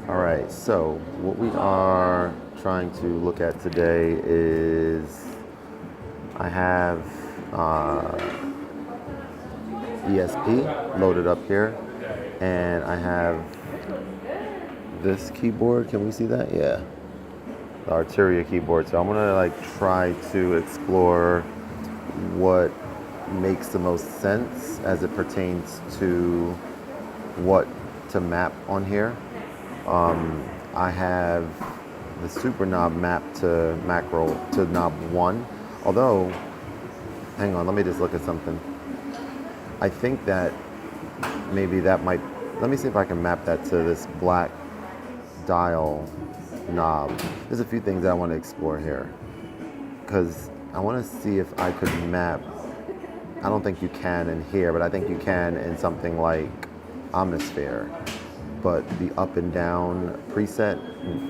All right, so what we are trying to look at today is I have ESP loaded up here, and I have this keyboard. Can we see that? Yeah, the Arteria keyboard. So I'm gonna try to explore what makes the most sense as it pertains to what to map on here. I have the super knob mapped to macro to knob 1. Although, hang on, let me just look at something. I think that maybe that might, let me see if I can map that to this black dial knob. There's a few things that I want to explore here. Because I want to see if I could map, I don't think you can in here, but I think you can in something like Omnisphere. But the up and down preset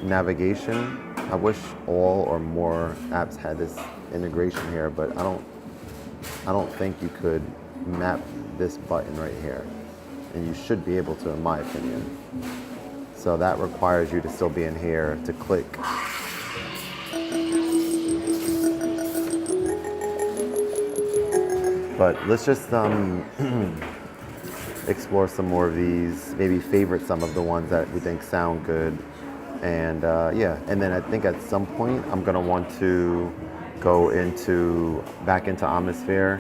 navigation, I wish all or more apps had this integration here, but I don't think you could map this button right here. And you should be able to, in my opinion. So that requires you to still be in here to click. But let's just explore some more of these, maybe favorite some of the ones that we think sound good. And yeah, and then I think at some point I'm gonna want to go back into Omnisphere.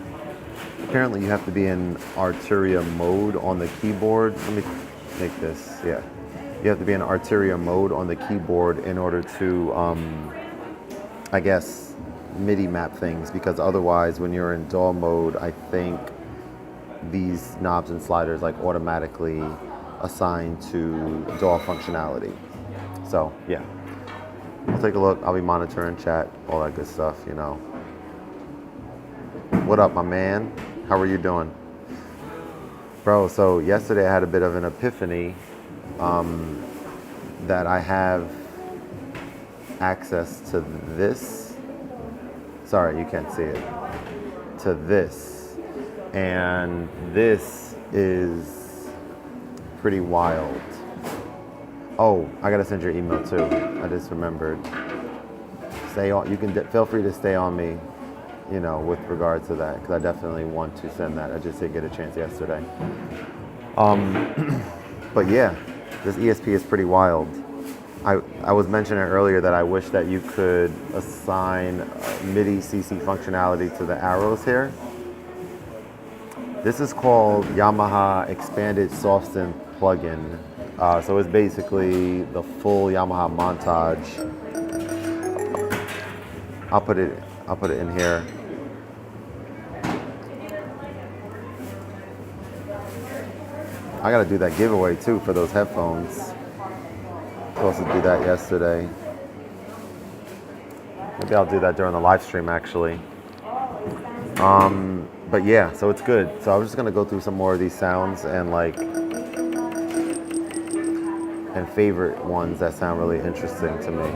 Apparently you have to be in Arteria mode on the keyboard. Let me make this, yeah. You have to be in Arteria mode on the keyboard in order to, I guess, MIDI map things, because otherwise when you're in DAW mode, I think these knobs and sliders automatically assign to DAW functionality. So yeah, we'll take a look. I'll be monitoring chat, all that good stuff, you know. What up, my man? How are you doing? Bro, so yesterday I had a bit of an epiphany that I have access to this. Sorry, you can't see it. To this. And this is pretty wild. Oh, I gotta send your email too. I just remembered. Stay on. You can feel free to stay on me, you know, with regard to that, because I definitely want to send that. I just didn't get a chance yesterday. But yeah, this ESP is pretty wild. I was mentioning earlier that I wish that you could assign MIDI CC functionality to the arrows here. This is called Yamaha Expanded Softsynth plugin. So it's basically the full Yamaha montage. I'll put it in here. I gotta do that giveaway too for those headphones. Supposed to do that yesterday. Maybe I'll do that during the live stream actually. But yeah, so it's good. So I was just gonna go through some more of these sounds and favorite ones that sound really interesting to me.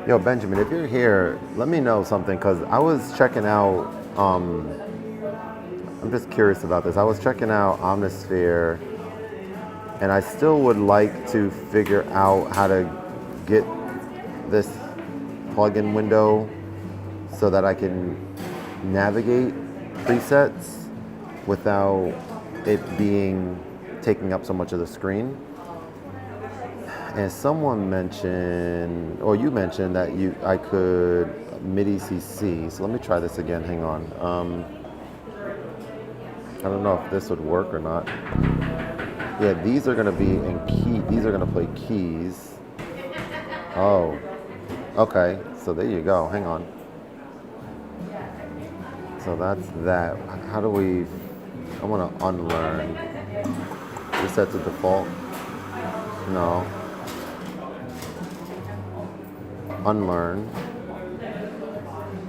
Yo, Benjamin, if you're here, let me know something, because I was checking out, I'm just curious about this. I was checking out Omnisphere, and I still would like to figure out how to get this plugin window so that I can navigate presets without it taking up so much of the screen. And someone mentioned, or you mentioned that I could MIDI CC. So let me try this again. Hang on. I don't know if this would work or not. Yeah, these are going to be in key. These are going to play keys. Oh, okay. So there you go. Hang on. So that's that. How do we? I want to unlearn. Is that the default? No. Unlearn.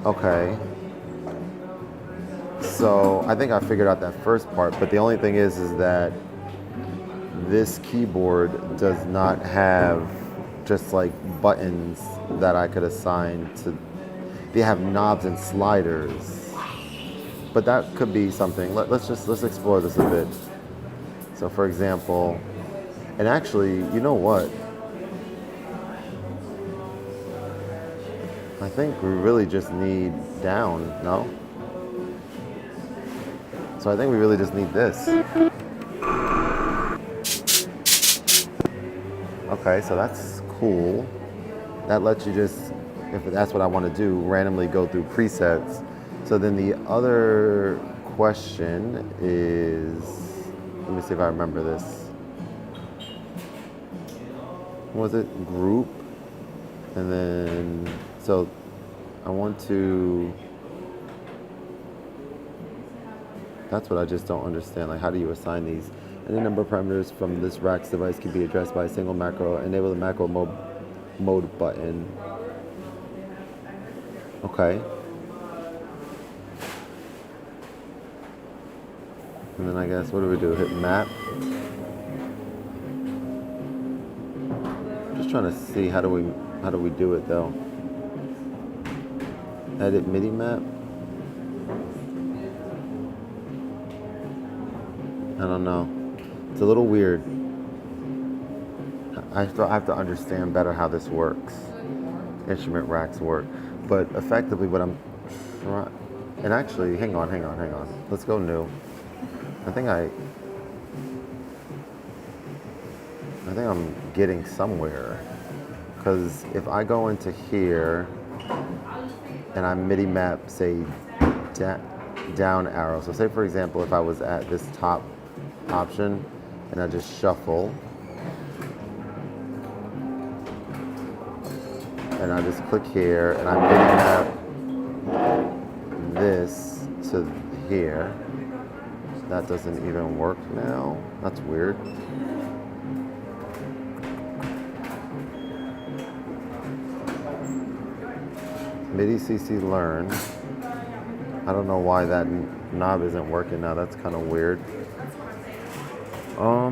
Okay. So I think I figured out that first part, but the only thing is that this keyboard does not have just like buttons that I could assign to. They have knobs and sliders, but that could be something. Let's explore this a bit. So for example, and actually, you know what? I think we really just need down, no? So I think we really just need this. Okay, so that's cool. That lets you just, if that's what I want to do, randomly go through presets. So then the other question is, let me see if I remember this. Was it group? And then, so I want to, that's what I just don't understand. Like, how do you assign these? Any number of parameters from this rack's device can be addressed by a single macro. Enable the macro mode button. Okay. And then I guess, what do we do? Hit map. Just trying to see how do we do it though. Edit MIDI map. I don't know. It's a little weird. I have to understand better how this works. Instrument racks work. But effectively what I'm trying, and actually, hang on. Let's go new. I think I'm getting somewhere. Because if I go into here and I MIDI map, say, down arrow. So say, for example, if I was at this top option and I just shuffle and I just click here and I MIDI map this to here. That doesn't even work now. That's weird. MIDI CC learn. I don't know why that knob isn't working now. That's kind of weird. So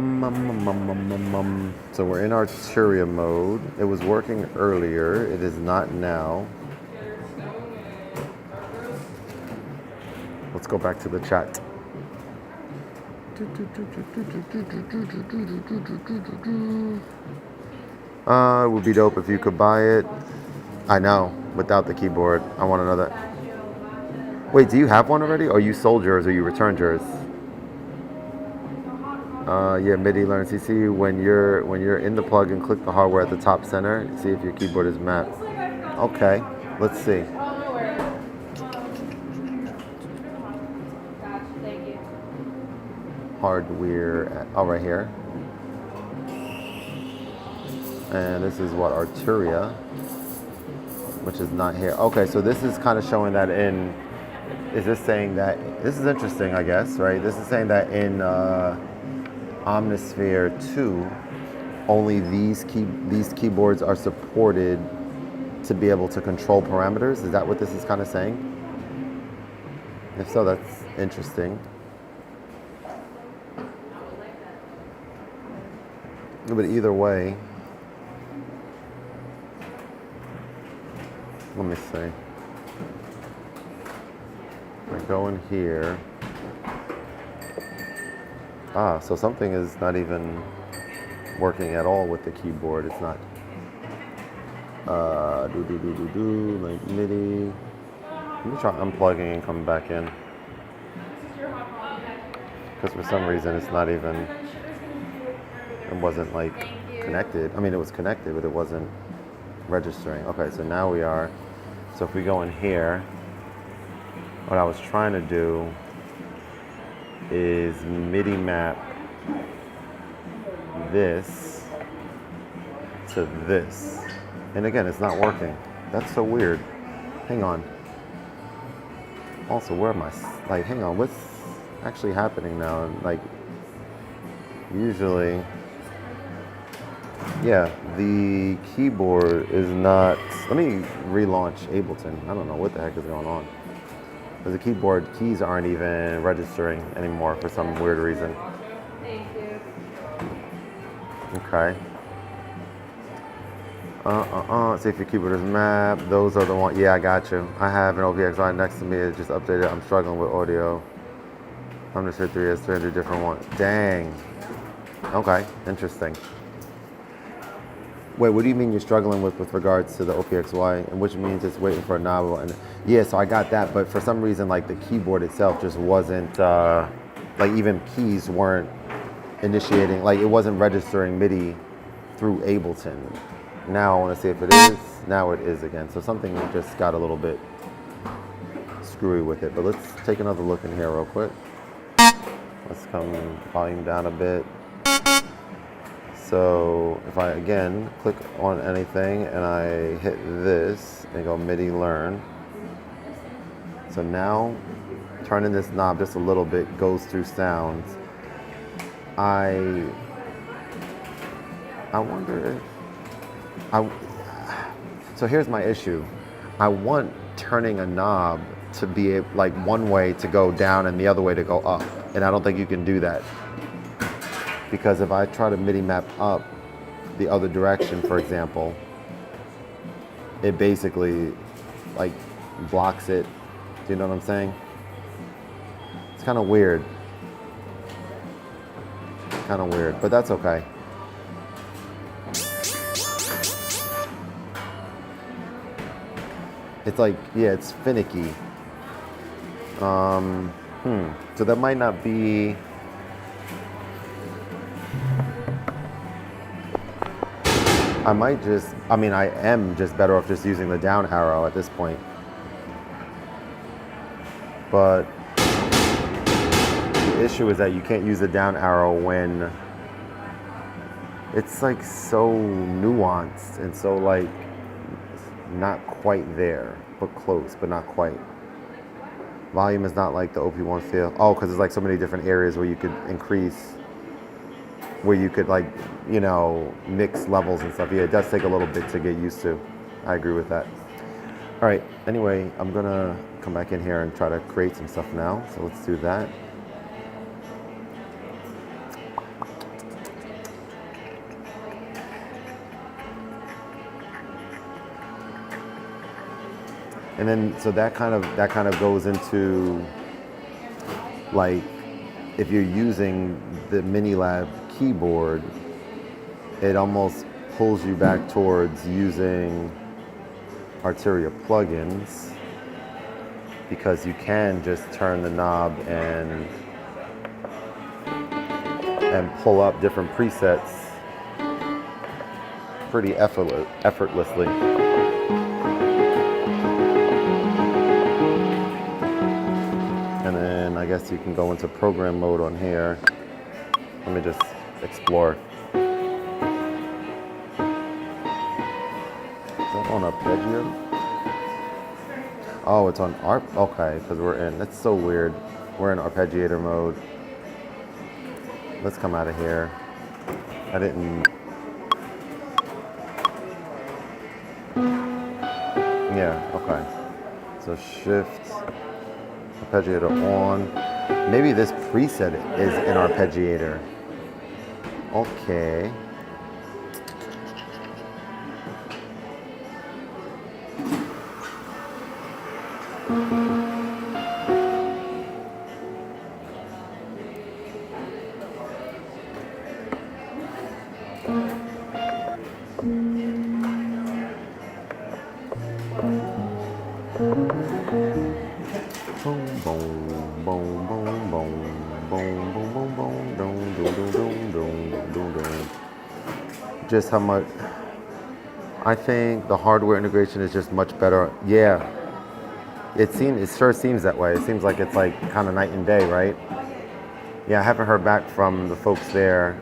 we're in Arturia mode. It was working earlier. It is not now. Let's go back to the chat. It would be dope if you could buy it. I know, without the keyboard. I want another. Wait, do you have one already? Or you sold yours or you returned yours? Yeah, MIDI learn CC. When you're in the plugin, click the hardware at the top center. See if your keyboard is mapped. Okay, let's see. Hardware, oh, right here. And this is what, Arturia, which is not here. Okay, so this is kind of showing that in, is this saying that, this is interesting, I guess, right? This is saying that in Omnisphere 2, only these keyboards are supported to be able to control parameters. Is that what this is kind of saying? If so, that's interesting. But either way, let me see. I go in here. Ah, so something is not even working at all with the keyboard. It's not. Like MIDI. Let me try unplugging and coming back in. Because for some reason it's not even. It wasn't like connected. I mean, it was connected, but it wasn't registering. Okay, so now we are. So if we go in here, what I was trying to do is MIDI map this to this. And again, it's not working. That's so weird. Hang on. Also, where am I? Like, hang on, what's actually happening now? Like, usually, yeah, the keyboard is not. Let me relaunch Ableton. I don't know what the heck is going on. Because the keyboard keys aren't even registering anymore for some weird reason. Thank you. Okay. See if your keyboard is mapped. Those are the ones. Yeah, I got you. I have an OPX right next to me. It just updated. I'm struggling with audio. I'm just here 300 different ones. Dang. Okay, interesting. Wait, what do you mean you're struggling with regards to the OPXY, and which means it's waiting for a knob? And yeah, so I got that, but for some reason, like the keyboard itself just wasn't, like even keys weren't initiating, like it wasn't registering MIDI through Ableton. Now I want to see if it is. Now it is again. So something just got a little bit screwy with it. But let's take another look in here real quick. Let's come volume down a bit. So if I again click on anything and I hit this and go MIDI learn. So now turning this knob just a little bit goes through sounds. I wonder if so here's my issue. I want turning a knob to be like one way to go down and the other way to go up. And I don't think you can do that. Because if I try to MIDI map up the other direction, for example, it basically like blocks it. Do you know what I'm saying? It's kind of weird. Kind of weird, but that's okay. It's like, yeah, it's finicky. So that might not be. I am just better off just using the down arrow at this point. But the issue is that you can't use the down arrow when it's like so nuanced and so like not quite there, but close, but not quite. Volume is not like the OP1 feel. Oh, because there's like so many different areas where you could increase, where you could like, you know, mix levels and stuff. Yeah, it does take a little bit to get used to. I agree with that. All right, anyway, I'm gonna come back in here and try to create some stuff now. So let's do that. And then, so that kind of goes into, like, if you're using the Minilab keyboard, it almost pulls you back towards using Arturia plugins, because you can just turn the knob and pull up different presets pretty effortlessly. And then I guess you can go into program mode on here. Let me just explore. Is that on arpeggio? Oh, it's on arp? Okay, because that's so weird. We're in arpeggiator mode. Let's come out of here. I didn't. Yeah, okay. So shift. Arpeggiator on. Maybe this preset is an arpeggiator. Okay. Just how much I think the hardware integration is just much better. Yeah, it sure seems that way. It seems like it's like kind of night and day, right? Yeah, I haven't heard back from the folks there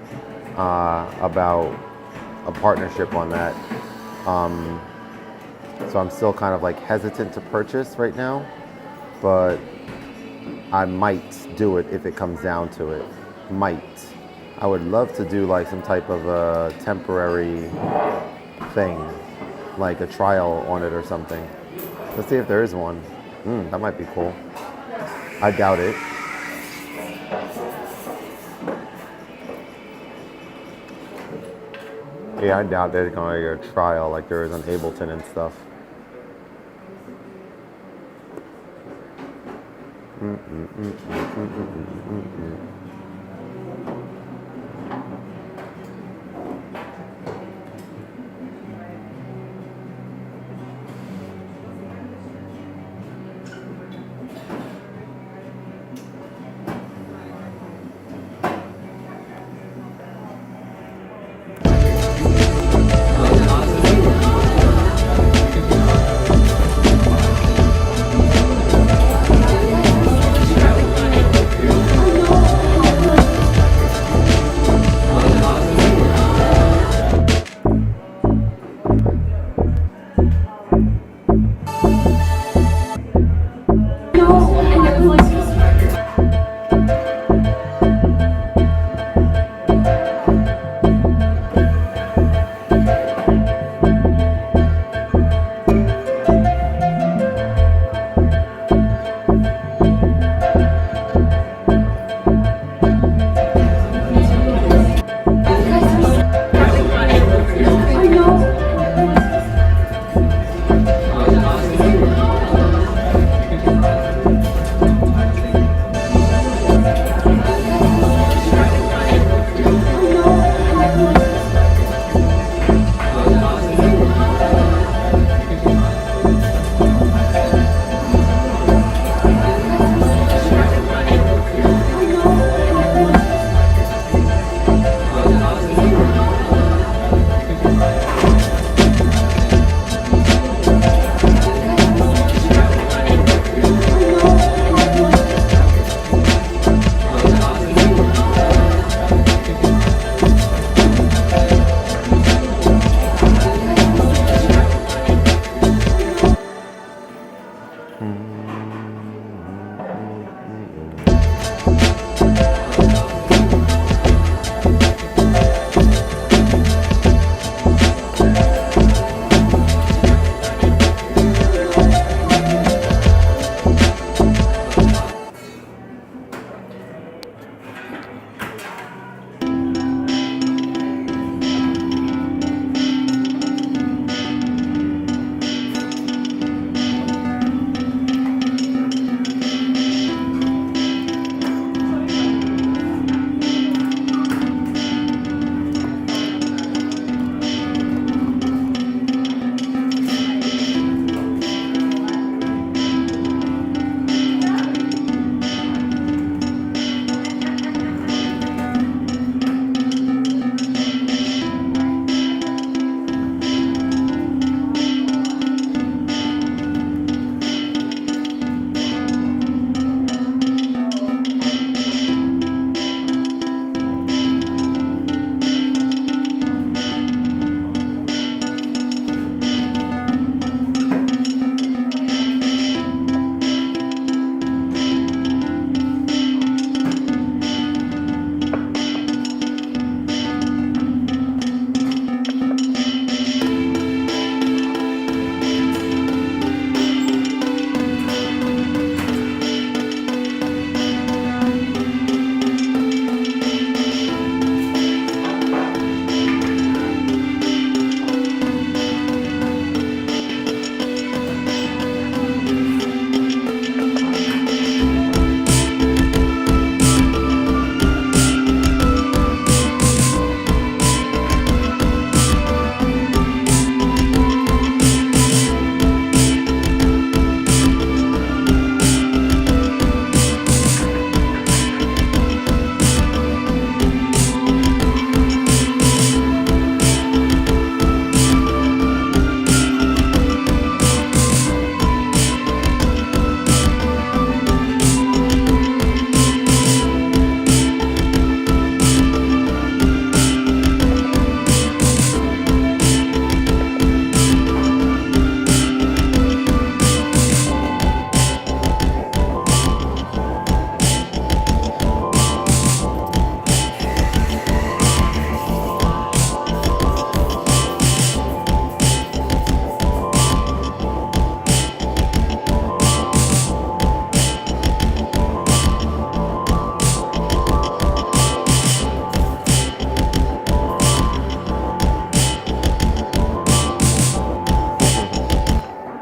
about a partnership on that. So I'm still kind of like hesitant to purchase right now, but I might do it if it comes down to it. Might. I would love to do like some type of a temporary thing, like a trial on it or something. Let's see if there is one. That might be cool. I doubt it. Yeah, I doubt there's going to be a trial like there is on Ableton and stuff.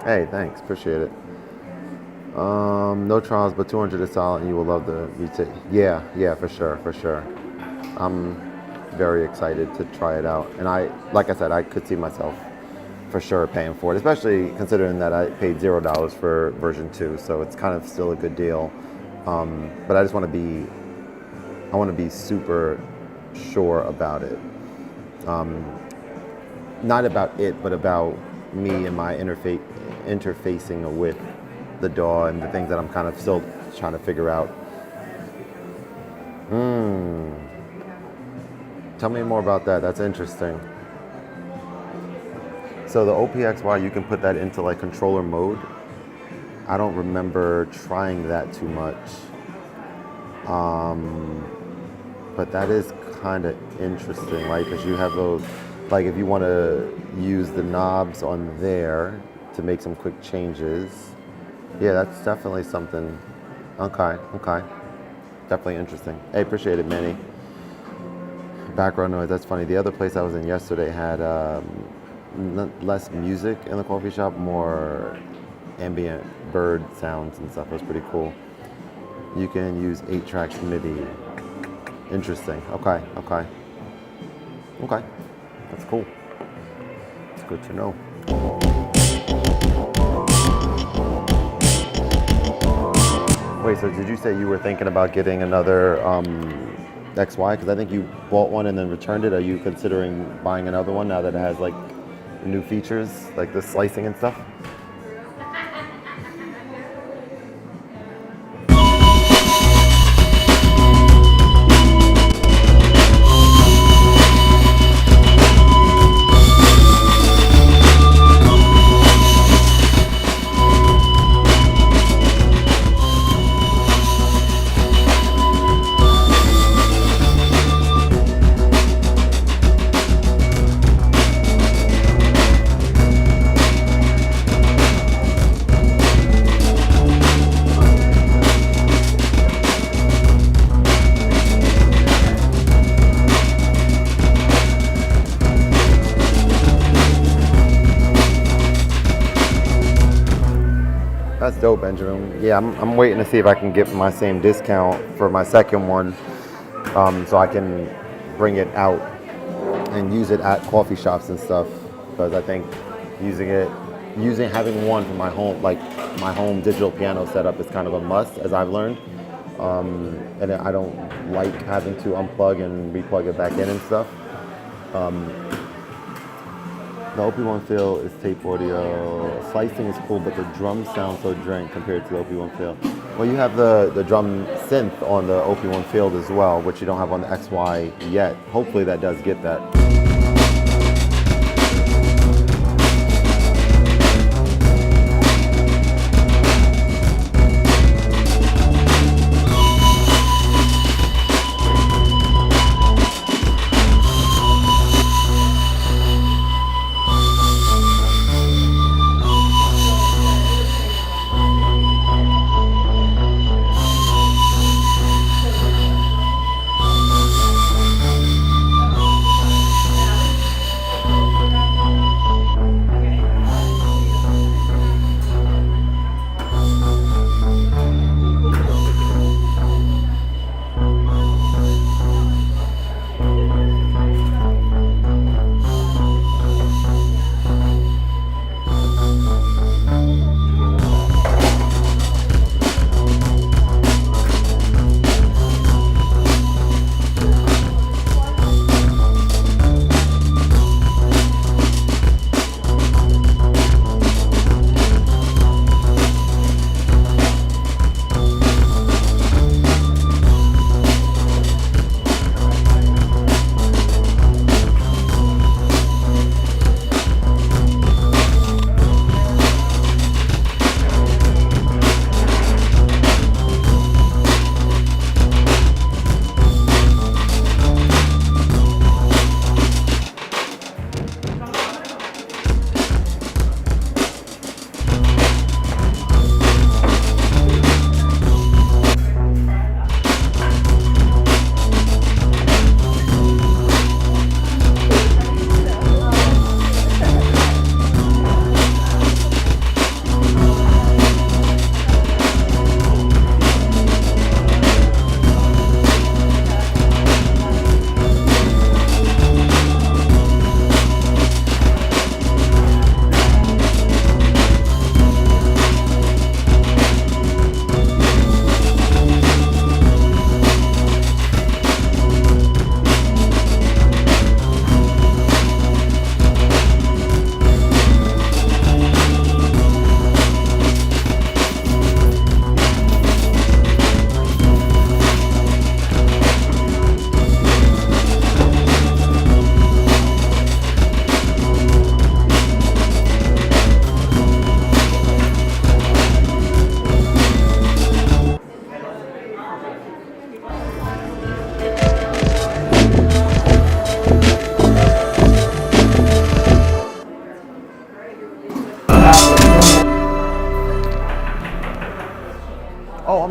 Hey, thanks. Appreciate it. No trials, but 200 is solid, and you will love the VT. Yeah, yeah, for sure, for sure. I'm very excited to try it out, and like I said, I could see myself for sure paying for it, especially considering that I paid $0 for version 2, so it's kind of still a good deal. But I just want to be super sure about it. Not about it, but about me and my interfacing with the DAW and the things that I'm kind of still trying to figure out. Tell me more about that. That's interesting. So the OPXY, you can put that into like controller mode. I don't remember trying that too much. But that is kind of interesting, like, because you have those, like if you want to use the knobs on there to make some quick changes. Yeah, that's definitely something. Okay. Definitely interesting. Hey, appreciate it, Manny. Background noise, that's funny. The other place I was in yesterday had less music in the coffee shop, more ambient bird sounds and stuff. It was pretty cool. You can use 8 tracks MIDI. Interesting. Okay. That's cool. It's good to know. Wait, so did you say you were thinking about getting another XY? Because I think you bought one and then returned it. Are you considering buying another one now that it has like new features, like the slicing and stuff? That's dope, Benjamin. Yeah, I'm waiting to see if I can get my same discount for my second one, so I can bring it out and use it at coffee shops and stuff. Because I think having one for my home digital piano setup is kind of a must, as I've learned. And I don't like having to unplug and replug it back in and stuff. The OP1 feel is tape audio. Slicing is cool, but the drums sound so drank compared to the OP1 feel. Well, you have the drum synth on the OP1 field as well, which you don't have on the XY yet. Hopefully that does get that.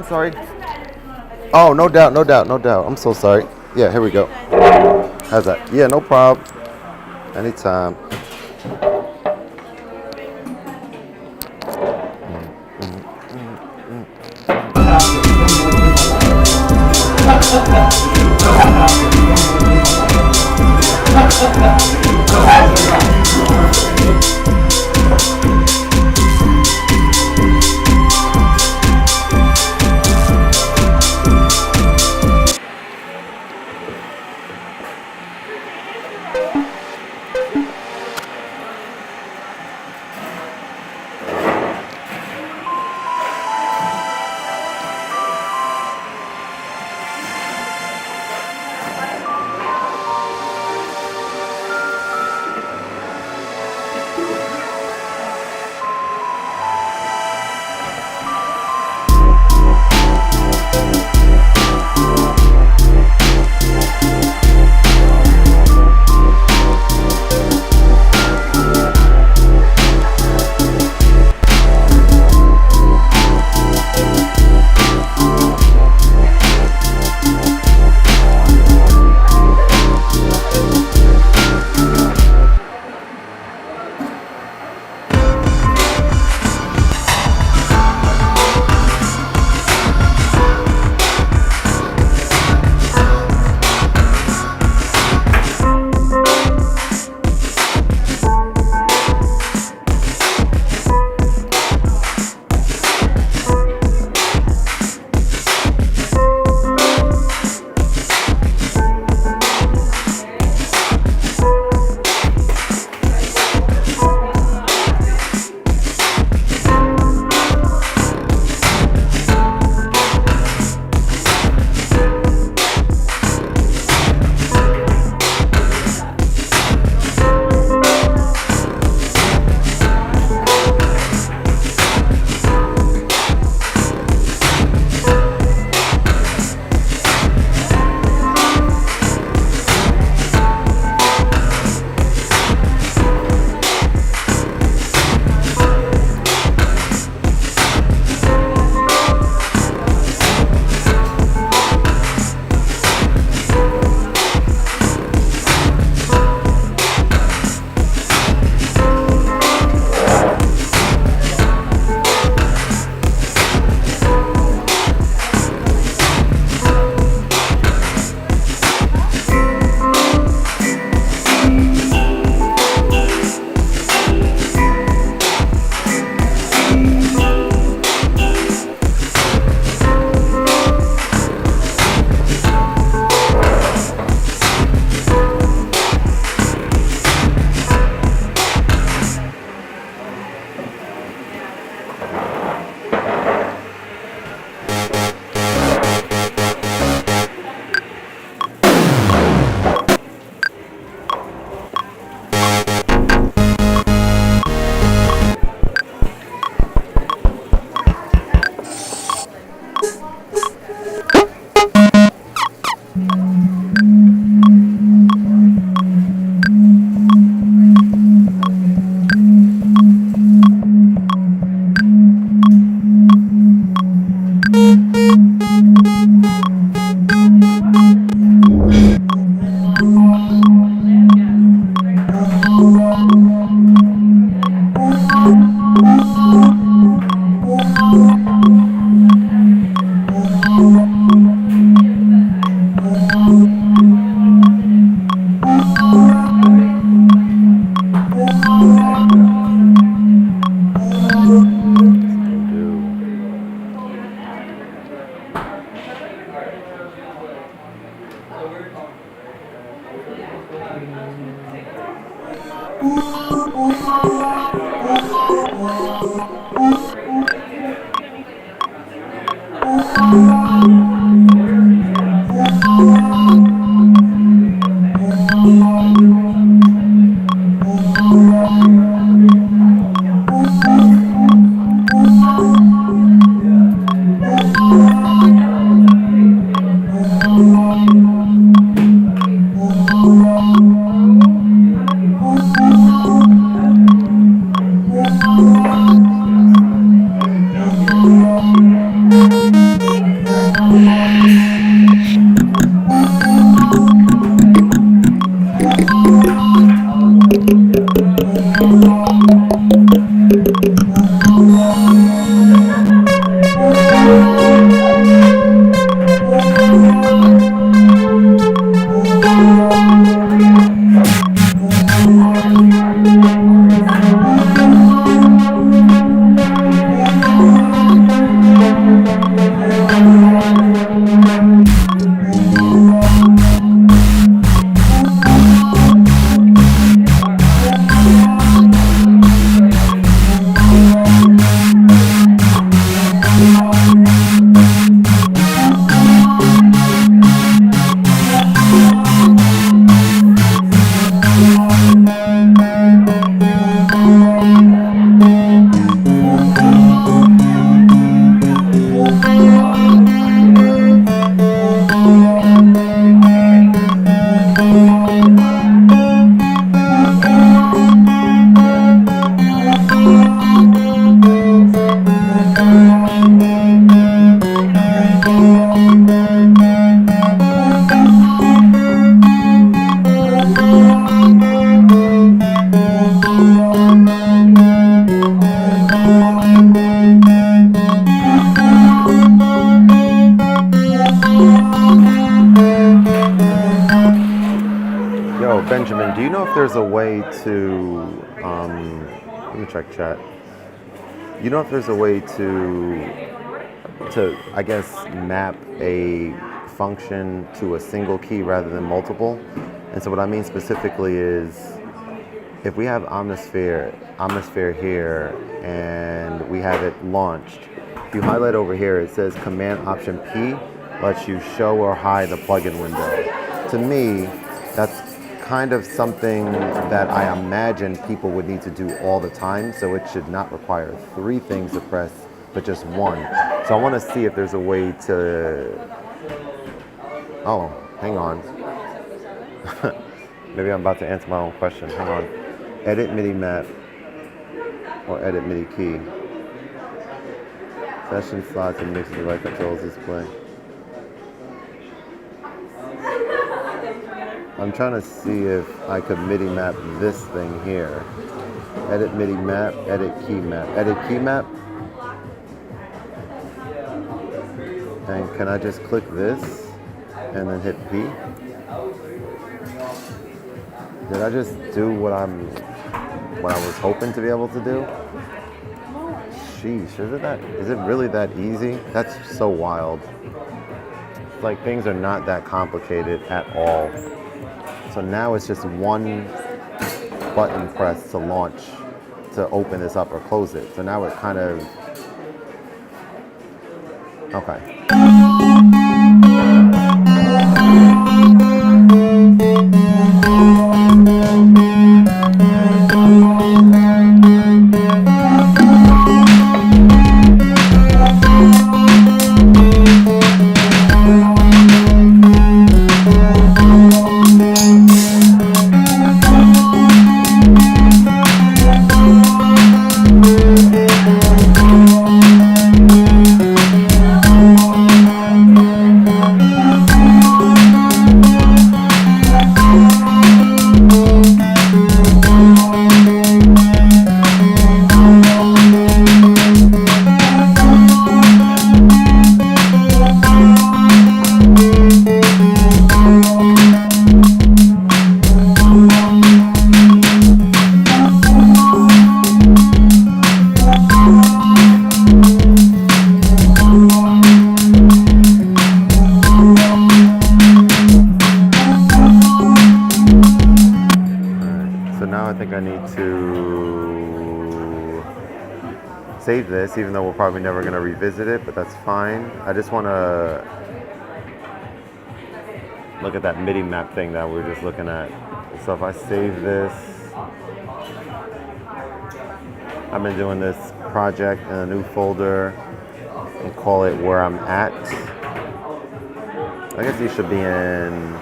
sorry. Oh, no doubt, no doubt, no doubt. I'm so sorry. Yeah, here we go. How's that? Yeah, no problem. Anytime. Benjamin, do you know if there's a way to, let me check chat. You know if there's a way to, I guess, map a function to a single key rather than multiple? And so what I mean specifically is, if we have Omnisphere here, and we have it launched, if you highlight over here, it says Command Option P lets you show or hide the plugin window. To me, that's kind of something that I imagine people would need to do all the time, so it should not require 3 things to press, but just 1. So I want to see if there's a way to... Oh, hang on. Maybe I'm about to answer my own question. Hang on. Edit MIDI map or edit MIDI key. Session slots and mixes device controls display. I'm trying to see if I could MIDI map this thing here. Edit MIDI map, edit key map. Edit key map. And can I just click this and then hit P? Did I just do what I was hoping to be able to do? Sheesh, is it really that easy? That's so wild. It's like things are not that complicated at all. So now it's just 1 button press to launch, to open this up or close it. So now it kind of, okay. Save this, even though we're probably never going to revisit it, but that's fine. I just want to look at that MIDI map thing that we were just looking at. So if I save this, I've been doing this project in a new folder and call it Where I'm At. I guess these should be in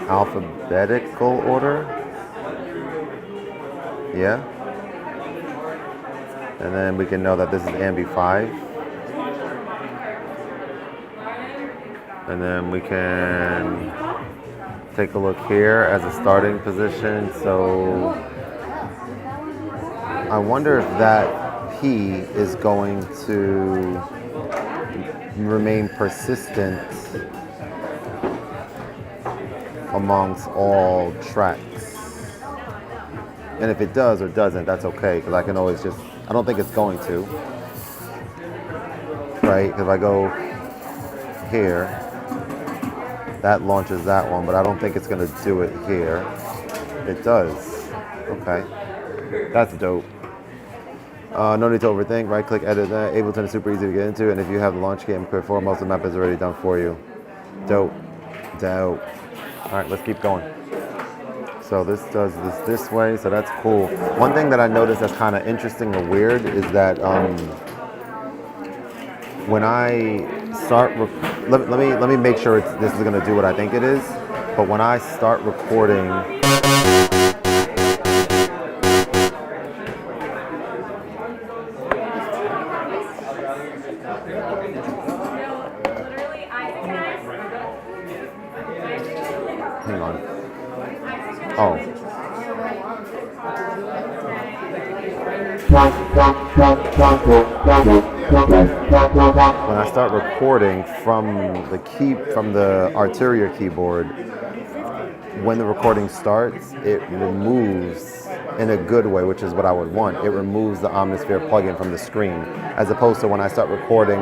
alphabetical order. Yeah. And then we can know that this is Ambi 5. And then we can take a look here as a starting position. So I wonder if that P is going to remain persistent amongst all tracks. And if it does or doesn't, that's okay, because I can always just, I don't think it's going to, right? Because if I go here, that launches that one, but I don't think it's going to do it here. It does. Okay. That's dope. No need to overthink. Right click, edit that. Ableton is super easy to get into, and if you have the launch kit and clear for, most of the map is already done for you. Dope. Dope. All right, let's keep going. So this does this way, so that's cool. One thing that I noticed that's kind of interesting or weird is that when I start, let me make sure this is going to do what I think it is. But when I start recording, hang on. Oh. When I start recording from the Arturia keyboard, when the recording starts, it removes, in a good way, which is what I would want, it removes the Omnisphere plugin from the screen, as opposed to when I start recording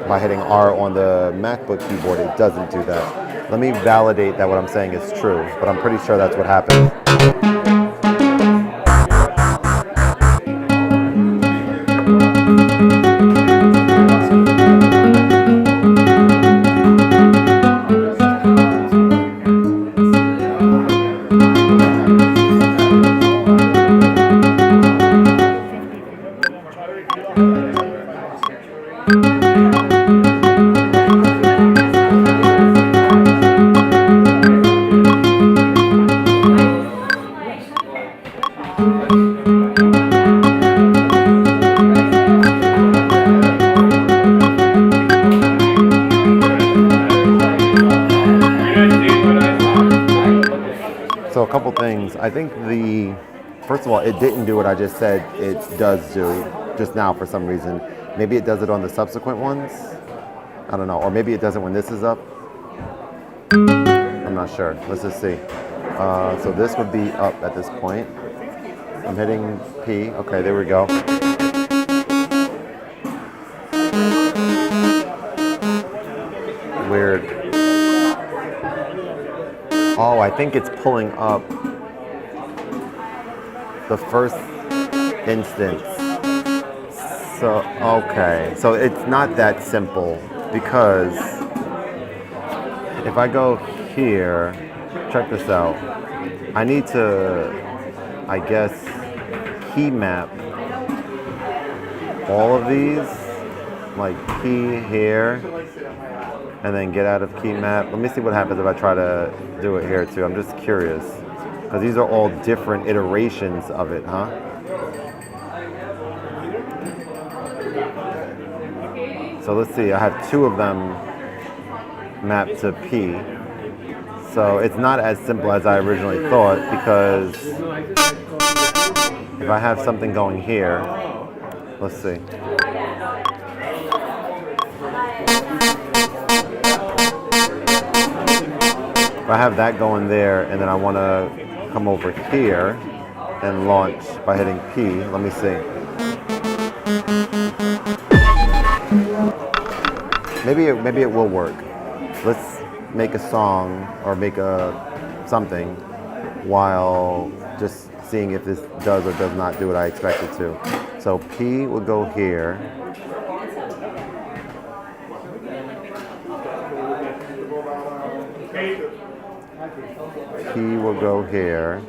by hitting R on the MacBook keyboard, it doesn't do that. Let me validate that what I'm saying is true, but I'm pretty sure that's what happens. So a couple things. I think first of all, it didn't do what I just said it does do just now for some reason. Maybe it does it on the subsequent ones. I don't know. Or maybe it does it when this is up. I'm not sure. Let's just see. So this would be up at this point. I'm hitting P. Okay, there we go. Weird. Oh, I think it's pulling up the first instance. So, okay. So it's not that simple, because if I go here, check this out. I need to, I guess, key map all of these, like key here, and then get out of key map. Let me see what happens if I try to do it here too. I'm just curious, because these are all different iterations of it, huh? So let's see, I have two of them mapped to P. So it's not as simple as I originally thought, because if I have something going here, let's see. If I have that going there, and then I want to come over here and launch by hitting P, let me see. Maybe it will work. Let's make a song or make something while just seeing if this does or does not do what I expect it to. So P will go here. P will go here.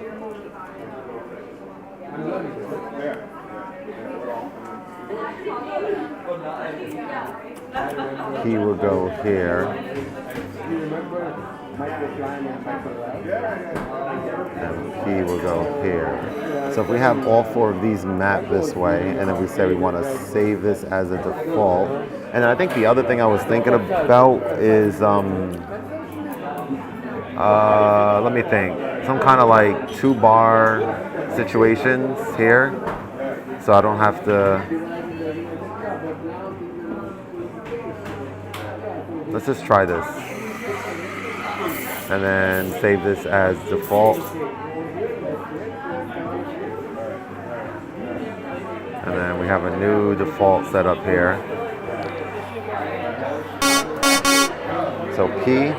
P will go here. And P will go here. So if we have all four of these mapped this way, and then we say we want to save this as a default. And then I think the other thing I was thinking about is, let me think, some kind of like 2-bar situations here. so I don't have to. Let's just try this. And then save this as default. And then we have a new default setup here. So P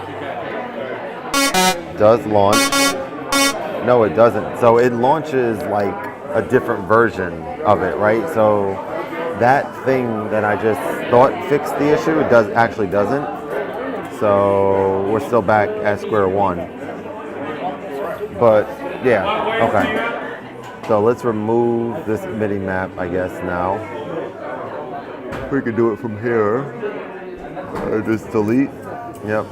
does launch. No, it doesn't. So it launches like a different version of it, right? So that thing that I just thought fixed the issue, it actually doesn't. So we're still back at square one. But yeah, okay. So let's remove this MIDI map, I guess, now. We could do it from here. Just delete. Yep.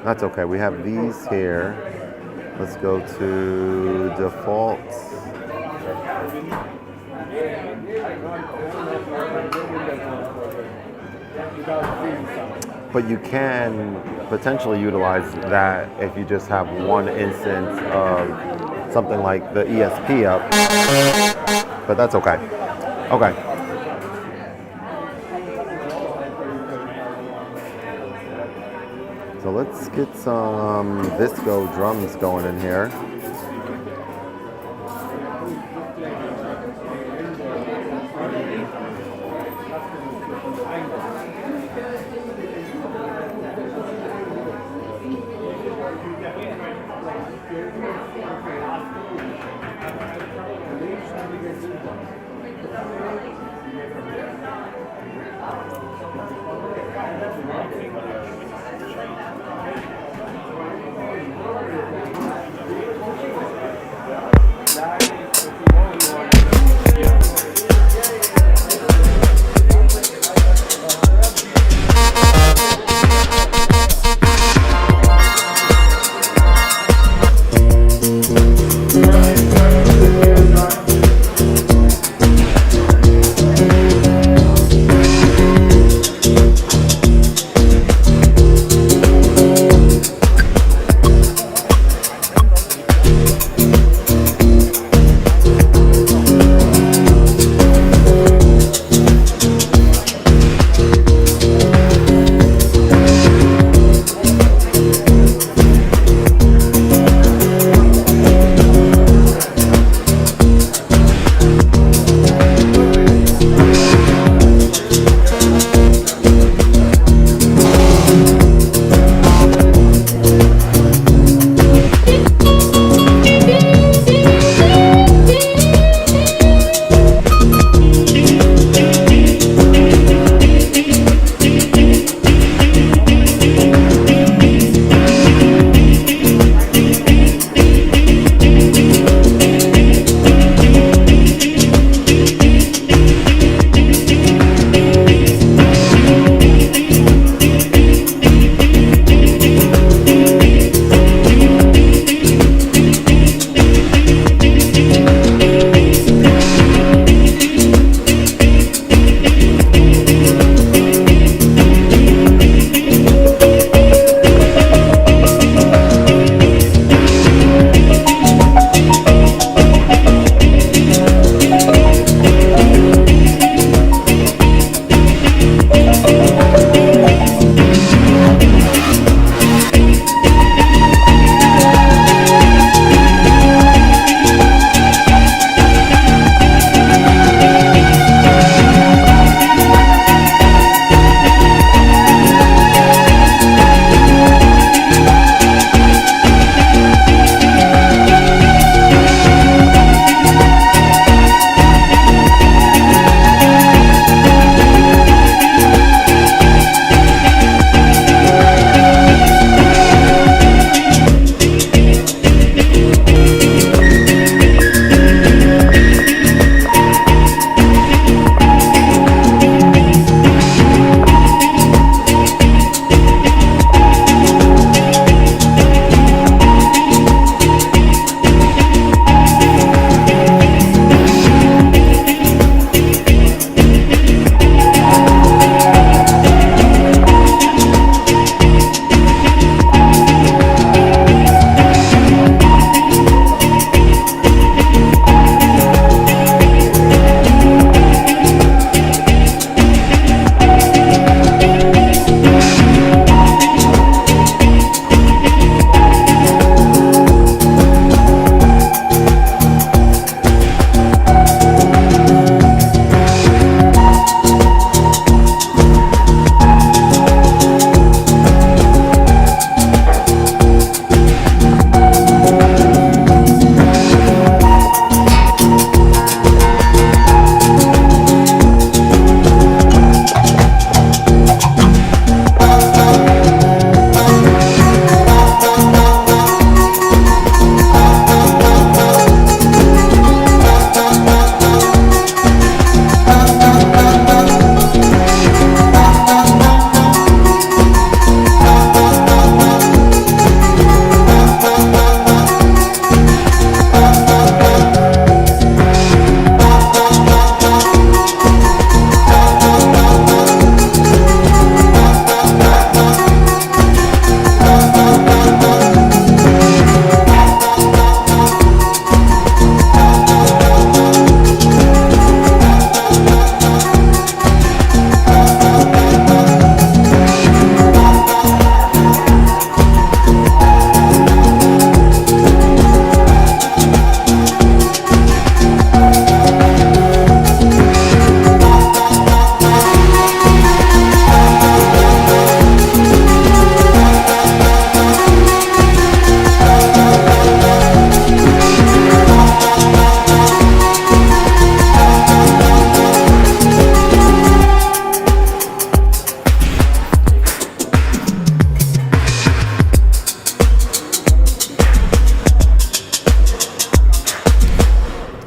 That's okay. We have these here. Let's go to defaults. But you can potentially utilize that if you just have one instance of something like the ESP up. But that's okay. Okay. So let's get some Visco drums going in here.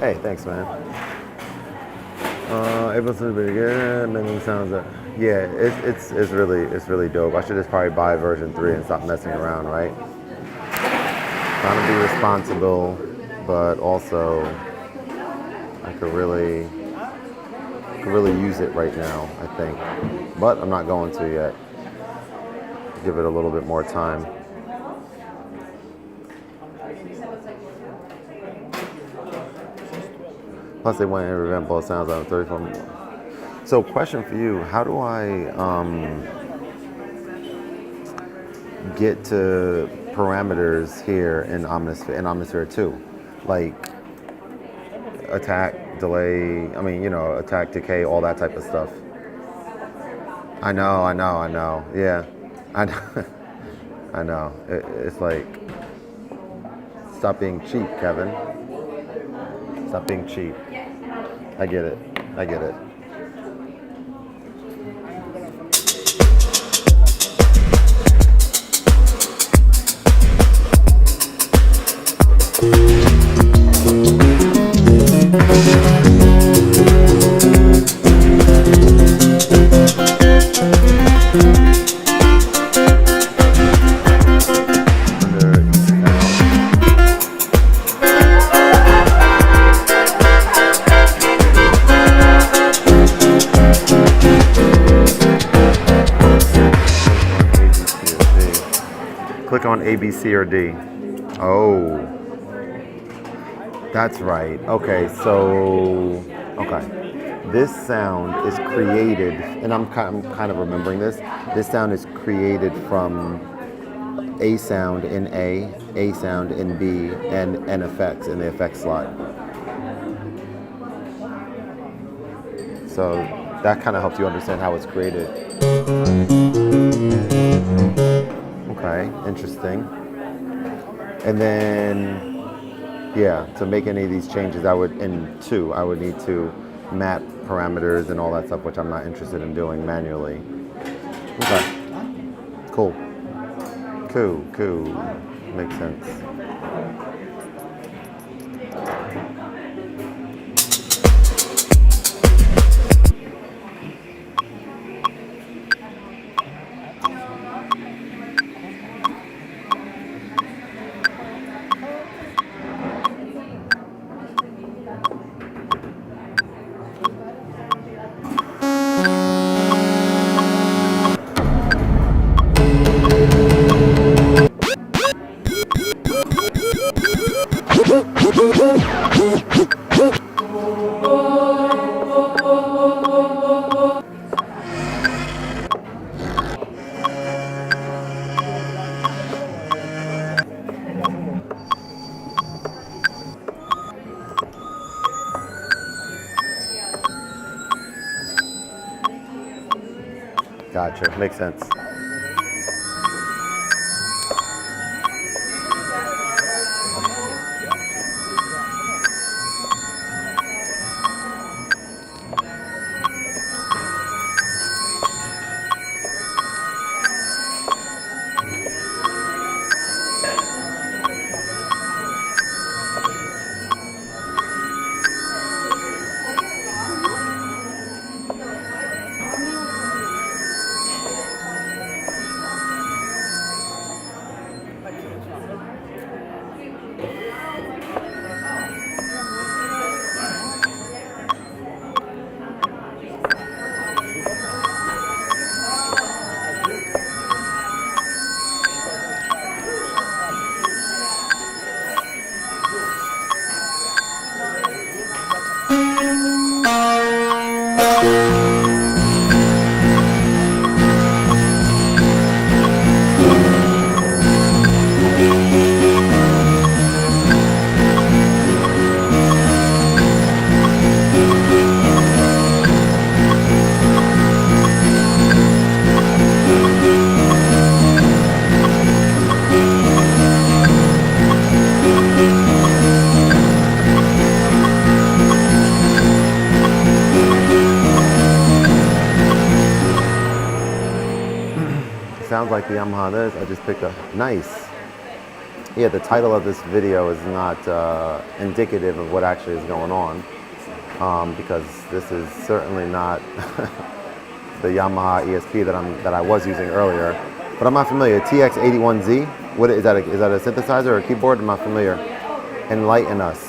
Hey, thanks, man. Ableton is pretty good. Many sounds that. Yeah, it's really dope. I should just probably buy version 3 and stop messing around, right? Trying to be responsible, but also I could really use it right now, I think. But I'm not going to yet. Give it a little bit more time. Plus, they went and revamped both sounds on 34. So, question for you: how do I get to parameters here in Omnisphere 2, like attack, delay? I mean, attack, decay, all that type of stuff. I know. Yeah, I know. I know. It's like, stop being cheap, Kevin. Stop being cheap. I get it. I get it. Click on A, B, C, or D. Oh, that's right. Okay, so, this sound is created, and I'm kind of remembering this. This sound is created from a sound in A sound in B, and effects in the effects slot. So that kind of helps you understand how it's created. Okay, interesting. And then, yeah, to make any of these changes, I would need to map parameters and all that stuff, which I'm not interested in doing manually. Okay, cool. Makes sense. Gotcha. Makes sense. Sounds like the Yamaha this. I just picked up. Nice. Yeah, the title of this video is not indicative of what actually is going on, because this is certainly not the Yamaha ESP that I was using earlier. But I'm not familiar. TX81Z. What is that? Is that a synthesizer or a keyboard? I'm not familiar. Enlighten us.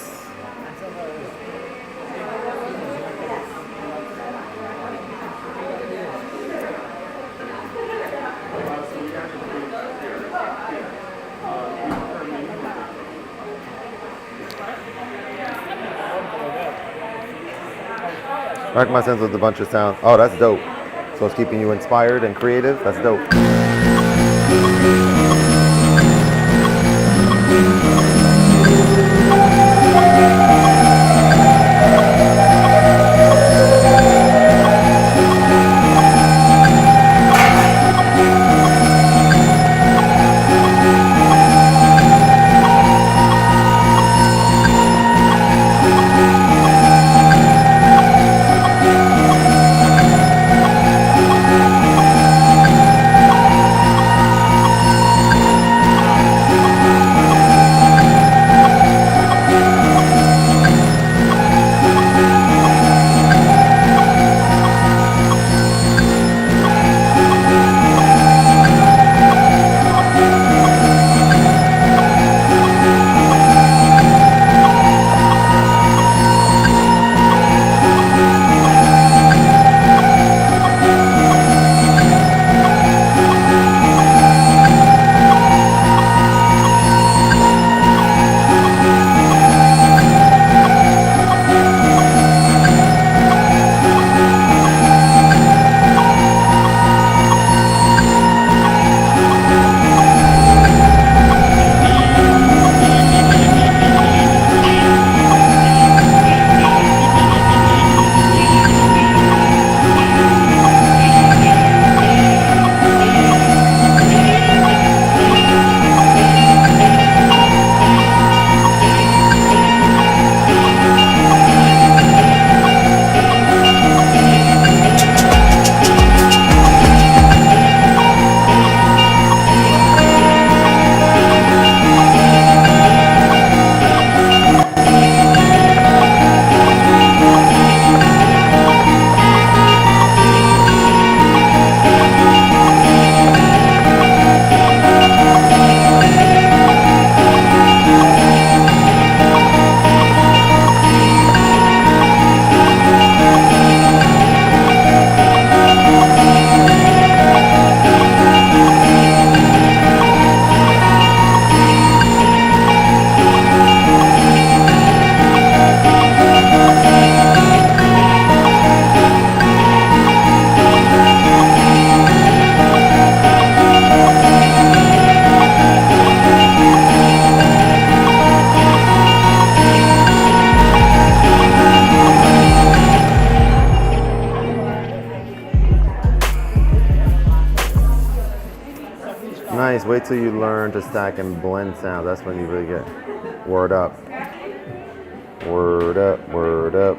Rack my sense with a bunch of sounds. Oh, that's dope. So it's keeping you inspired and creative. That's dope. Nice. Wait till you learn to stack and blend sound. That's when you really get word up. Word up, word up.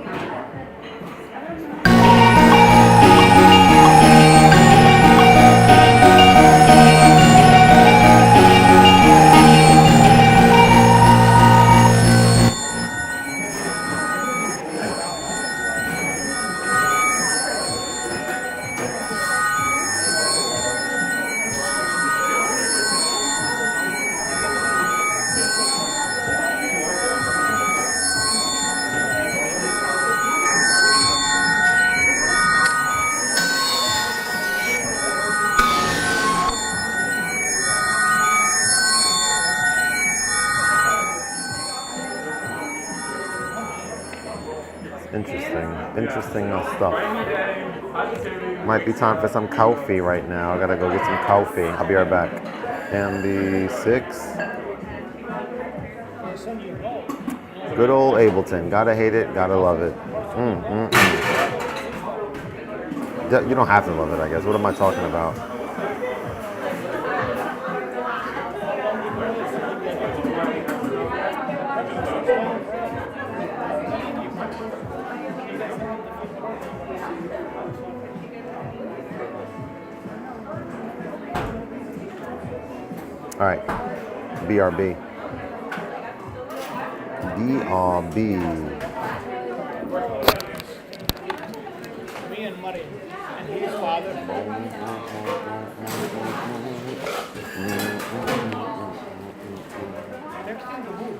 Interesting stuff. Might be time for some coffee right now. I gotta go get some coffee. I'll be right back. MD6. Good old Ableton. Gotta hate it, gotta love it. You don't have to love it, I guess. What am I talking about? All right, BRB. BRB. Me and Marin, and his father. Next thing to move.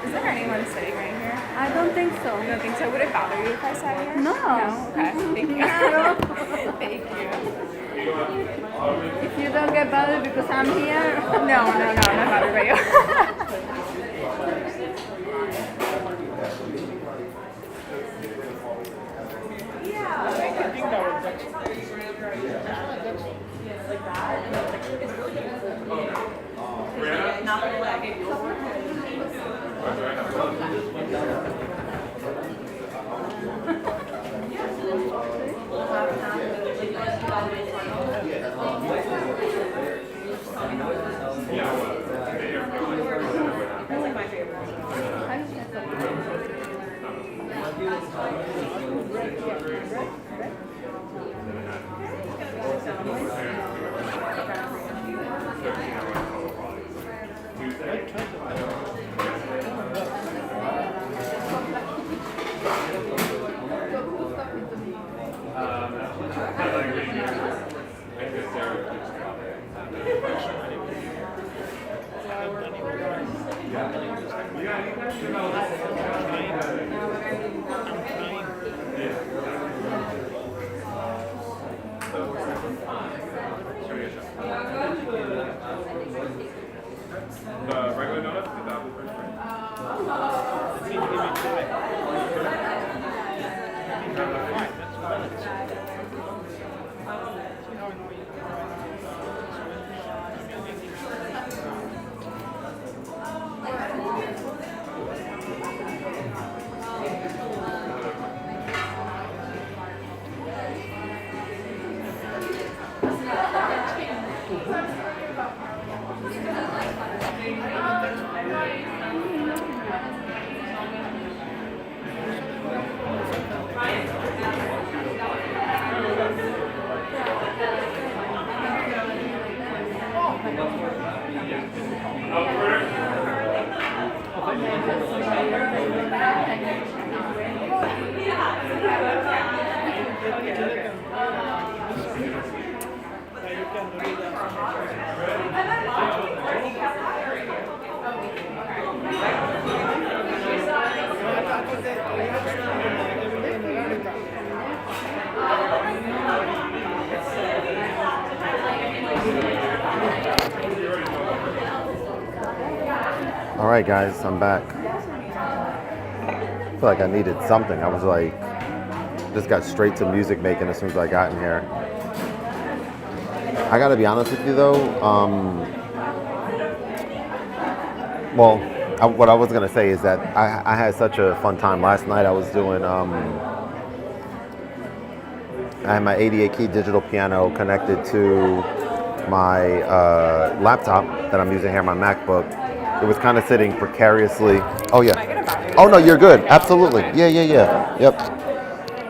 Is there anyone sitting right here? I don't think so. You don't think so? Would it bother you if I sat here? No. No? Okay. Thank you. Thank you. If you don't get bothered because I'm here, No, I'm not bothered by you. Regular donuts, the double All right, guys, I'm back. I feel like I needed something. I was like, just got straight to music making as soon as I got in here. I gotta be honest with you though. What I was gonna say is that I had such a fun time last night. I was doing, I had my 88 key digital piano connected to my laptop that I'm using here, my MacBook. It was kind of sitting precariously. Oh yeah. Oh no, you're good. Absolutely. Yeah. Yep.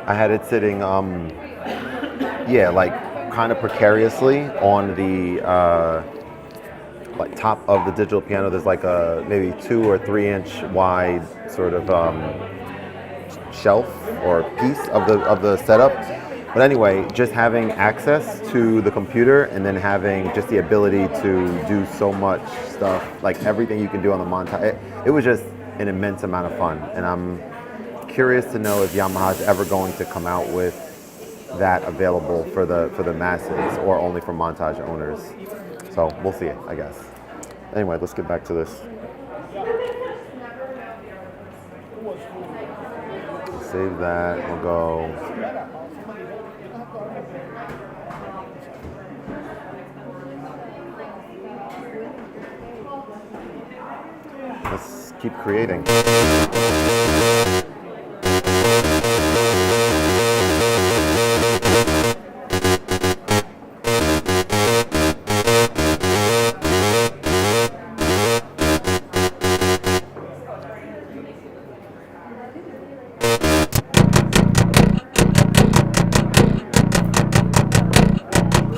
I had it sitting, like kind of precariously on the like top of the digital piano. There's like a maybe 2 or 3 inch wide sort of shelf or piece of the setup. But anyway, just having access to the computer and then having just the ability to do so much stuff, like everything you can do on the montage, it was just an immense amount of fun. And I'm curious to know if Yamaha is ever going to come out with that available for the masses or only for montage owners. So we'll see, I guess. Anyway, let's get back to this. Save that, we'll go. Let's keep creating.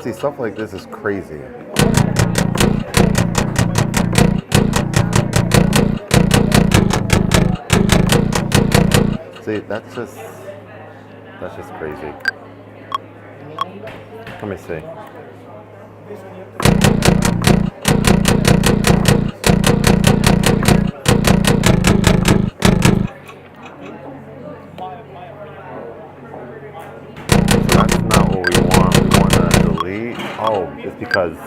See, stuff like this is crazy. See, that's just crazy. Let me see. So that's not what we want. We want to delete. Oh, it's because,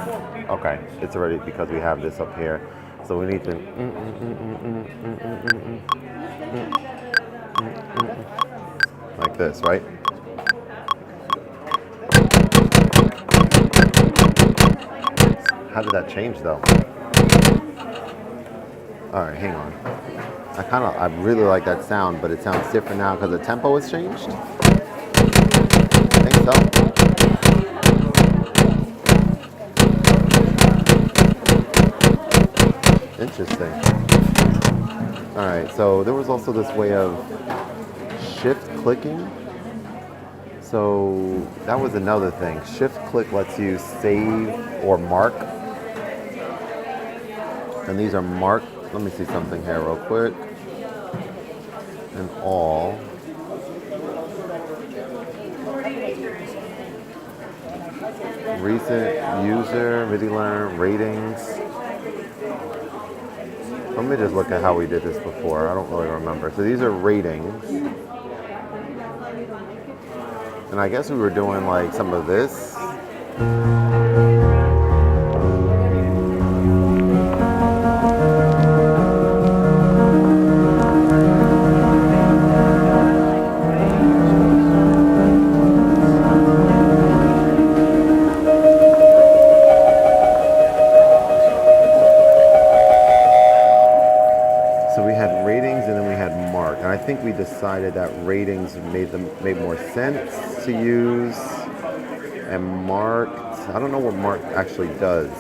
okay, it's already because we have this up here. So we need to like this, right? How did that change though? All right, hang on. I really like that sound, but it sounds different now because the tempo has changed. I think so. Interesting. All right, so there was also this way of shift clicking. So that was another thing. Shift click lets you save or mark. And these are marked. Let me see something here real quick. And all. Recent user, MIDI learn, ratings. Let me just look at how we did this before. I don't really remember. So these are ratings. And I guess we were doing like some of this. I think we decided that ratings made more sense to use, and marked, I don't know what marked actually does,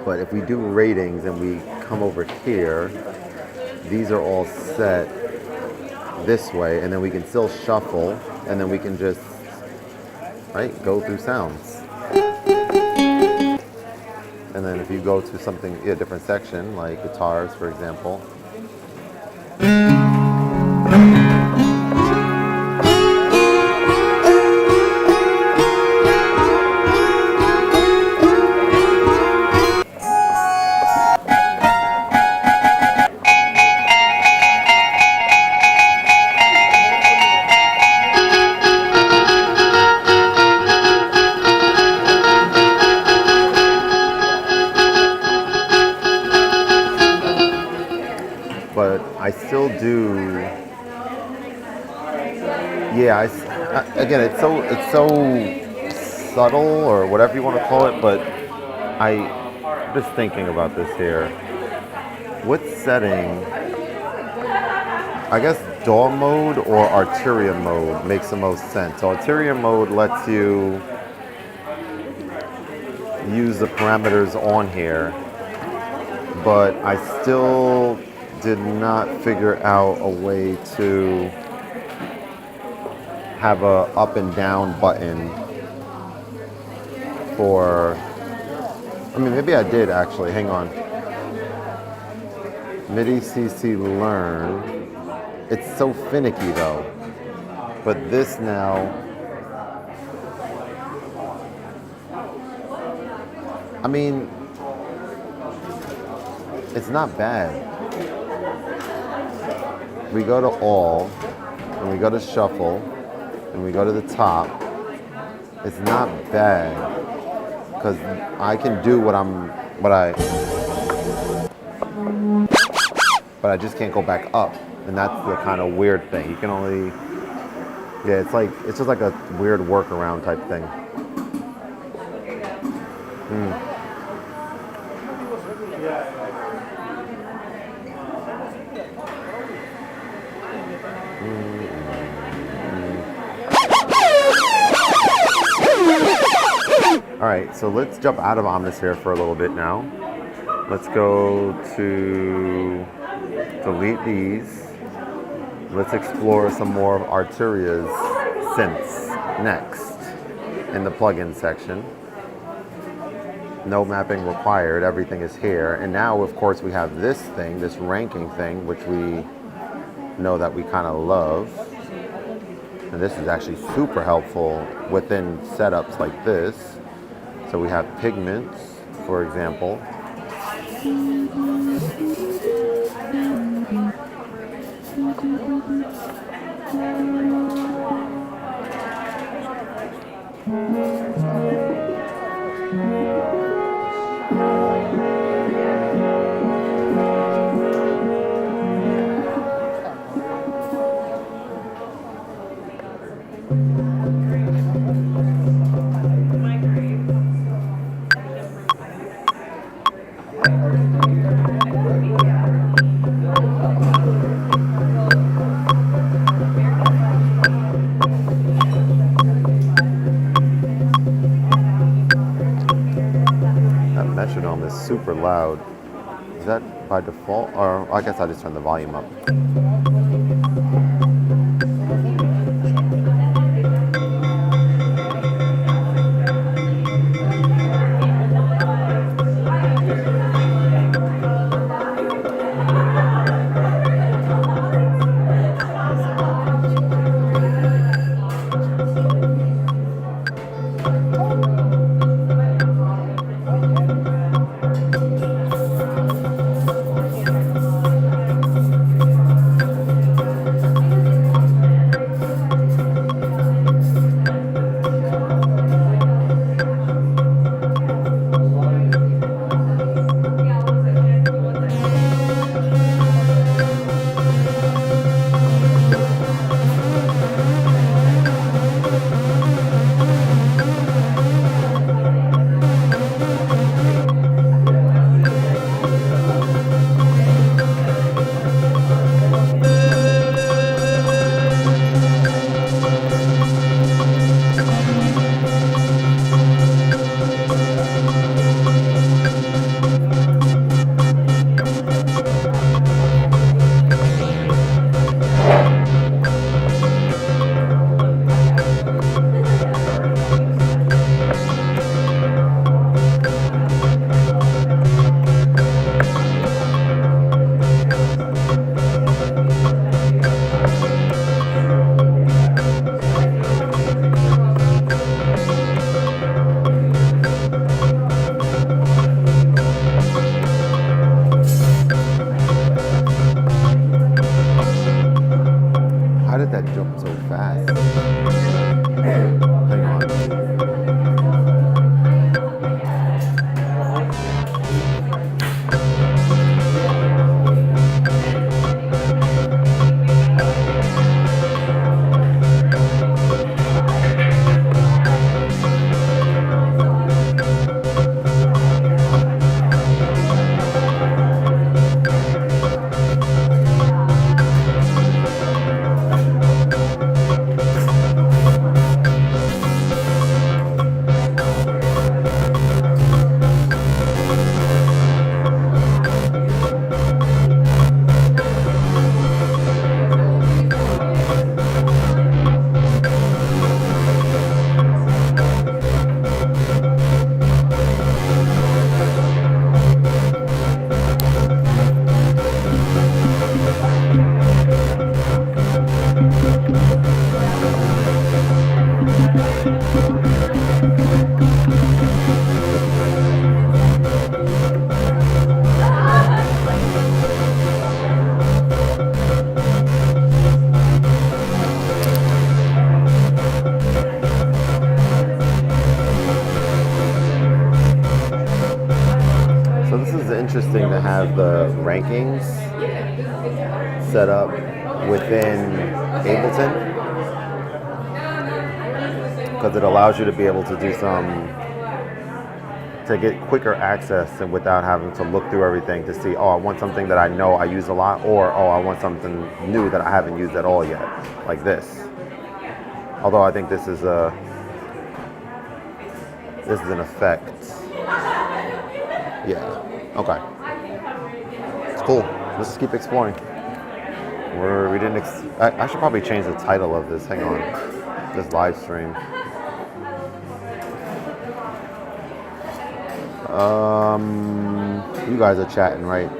but if we do ratings and we come over here, these are all set this way, and then we can still shuffle, and then we can just, right, go through sounds. And then if you go to something, a different section, like guitars, for example, but I still do. Yeah, again, it's so subtle or whatever you want to call it. But I'm just thinking about this here. What setting? I guess DAW mode or Arteria mode makes the most sense. So Arteria mode lets you use the parameters on here, but I still did not figure out a way to have a up and down button for, I mean, maybe I did actually, hang on. MIDI CC learn. It's so finicky though. But this now, I mean, it's not bad. We go to all, and we go to shuffle, and we go to the top. It's not bad, because I can do but I just can't go back up, and that's the kind of weird thing. You can only, yeah, it's just like a weird workaround type thing. right, so let's jump out of Omnisphere for a little bit now. Let's go to delete these. Let's explore some more of Arturia's synths next in the plugin section. No mapping required, everything is here. And now, of course, we have this thing, this ranking thing, which we know that we kind of love. And this is actually super helpful within setups like this. So we have pigments, for example. That metronome is super loud. Is that by default? Or I guess I just turn the volume up. How did that jump so fast? Hang on. So this is interesting to have the rankings set up within Ableton, because it allows you to be able to do to get quicker access and without having to look through everything to see, oh, I want something that I know I use a lot, or oh, I want something new that I haven't used at all yet, like this. Although I think this is This is an effect. Yeah. Okay. It's cool. Let's just keep exploring. We didn't. I should probably change the title of this. Hang on. This live stream. You guys are chatting, right?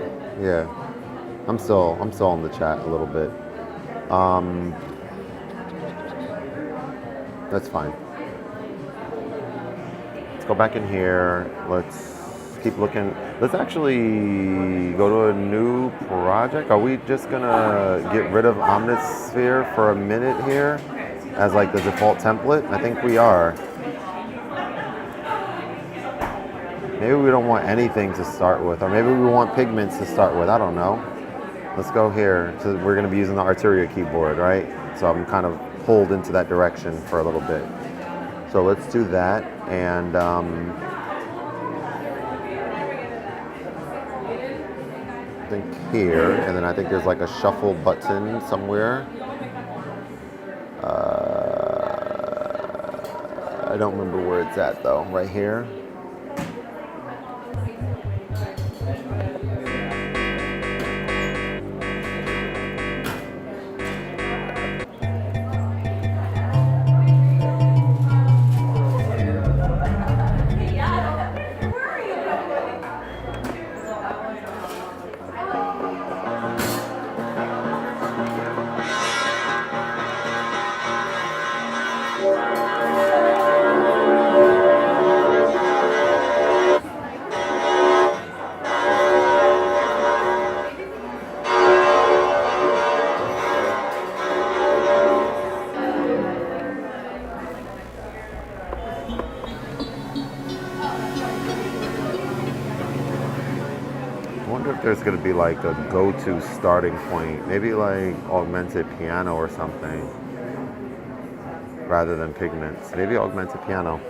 Yeah. I'm still in the chat a little bit. That's fine. Let's go back in here. Let's keep looking. Let's actually go to a new project. Are we just gonna get rid of Omnisphere for a minute here as like the default template? I think we are. Maybe we don't want anything to start with, or maybe we want pigments to start with. I don't know. Let's go here. So we're gonna be using the Arturia keyboard, right? So I'm kind of pulled into that direction for a little bit. So let's do that, and I think here, and then I think there's like a shuffle button somewhere. I don't remember where it's at though. Right here. There's going to be like a go-to starting point, maybe like augmented piano or something rather than pigments. Maybe augmented piano.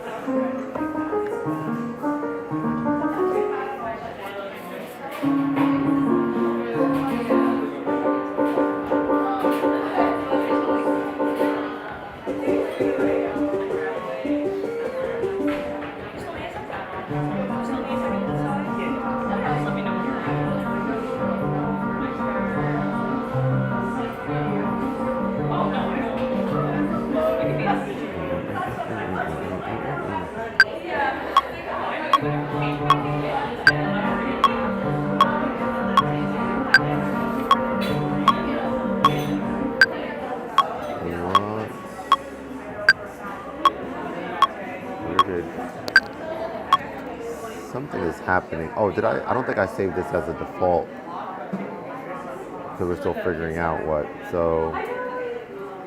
Something is happening. Oh, did I? I don't think I saved this as a default because we're still figuring out what. So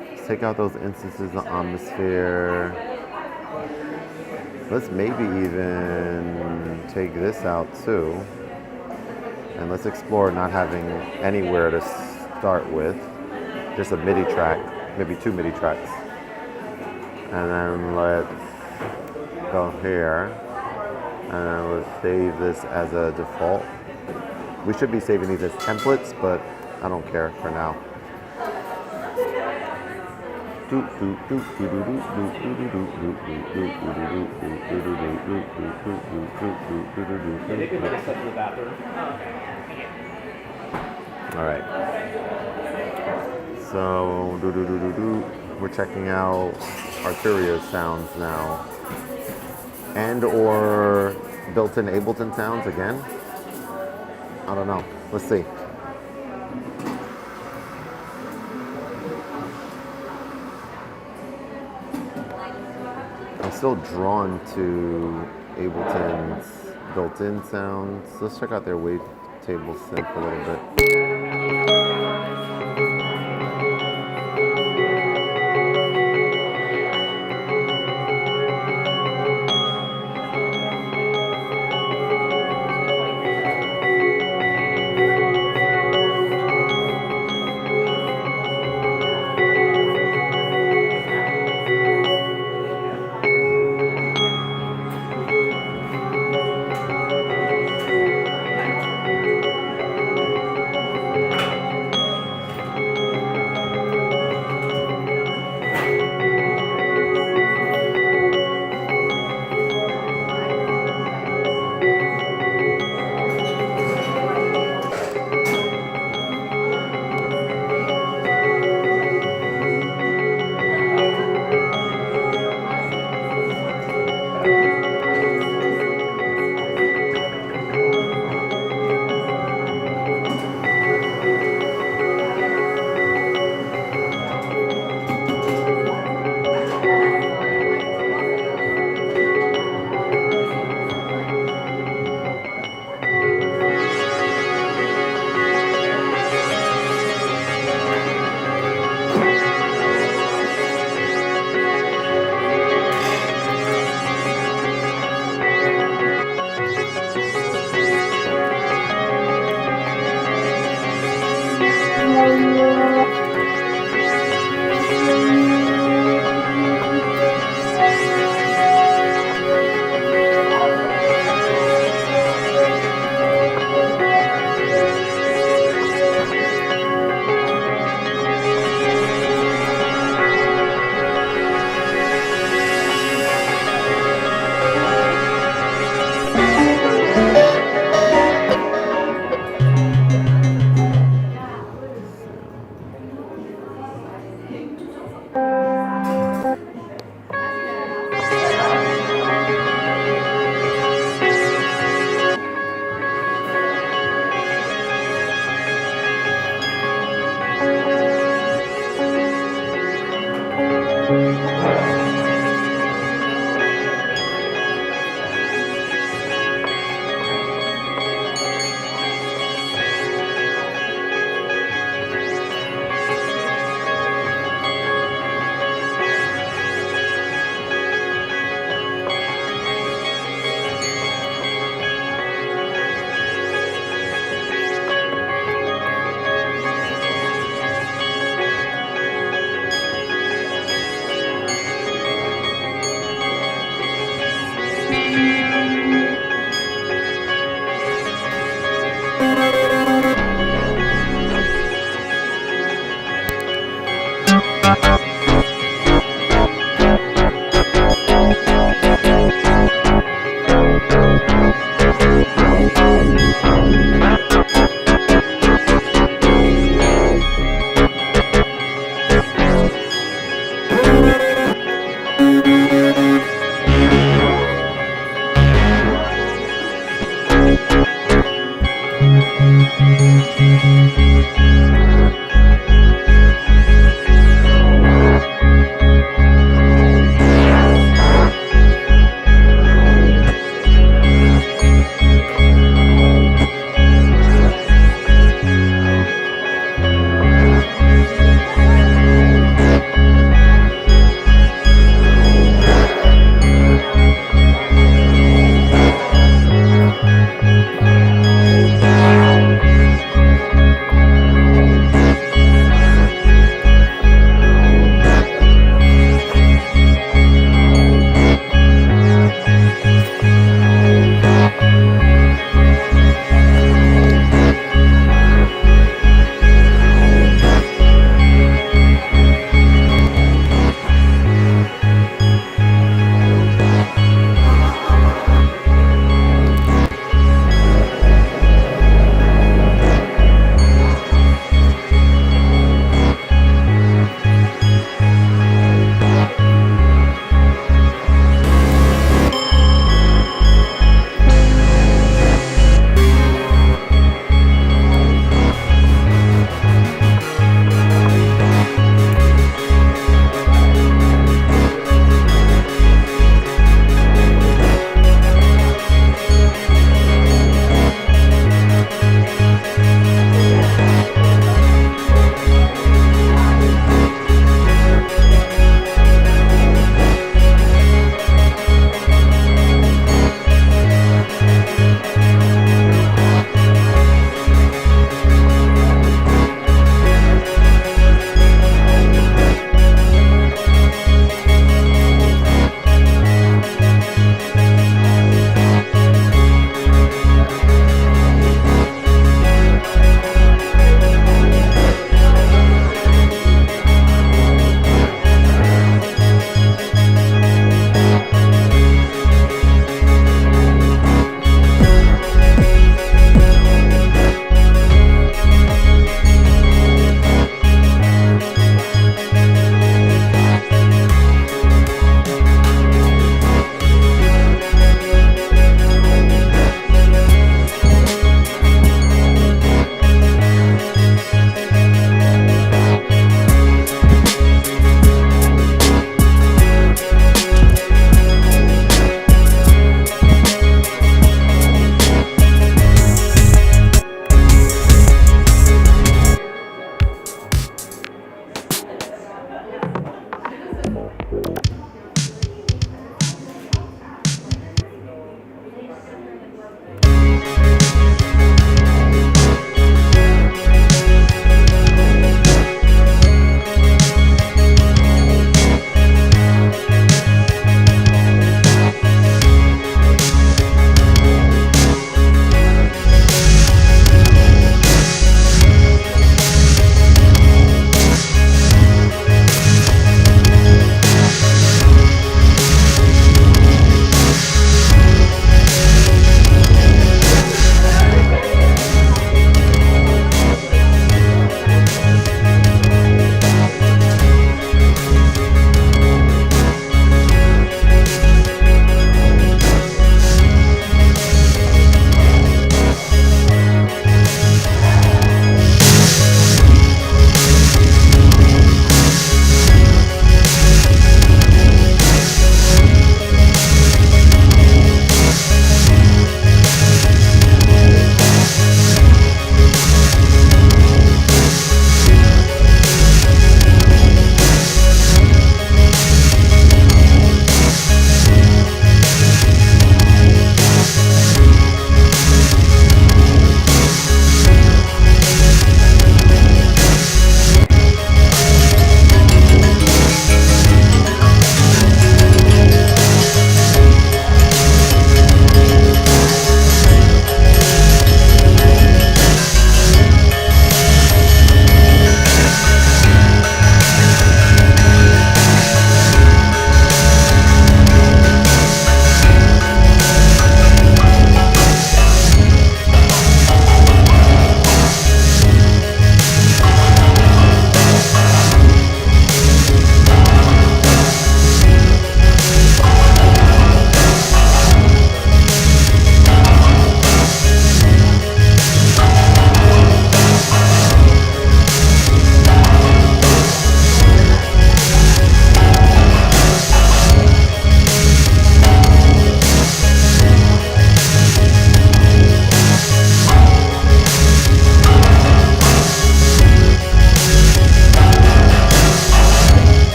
let's take out those instances of Omnisphere. Let's maybe even take this out too. And let's explore not having anywhere to start with. Just a MIDI track, maybe 2 MIDI tracks. And then let's go here. And then let's save this as a default. We should be saving these as templates, but I don't care for now. All right. So we're checking out Arturia sounds now, and or built-in Ableton sounds again. I don't know. Let's see. I'm still drawn to Ableton's built-in sounds. Let's check out their wavetable synth a little bit.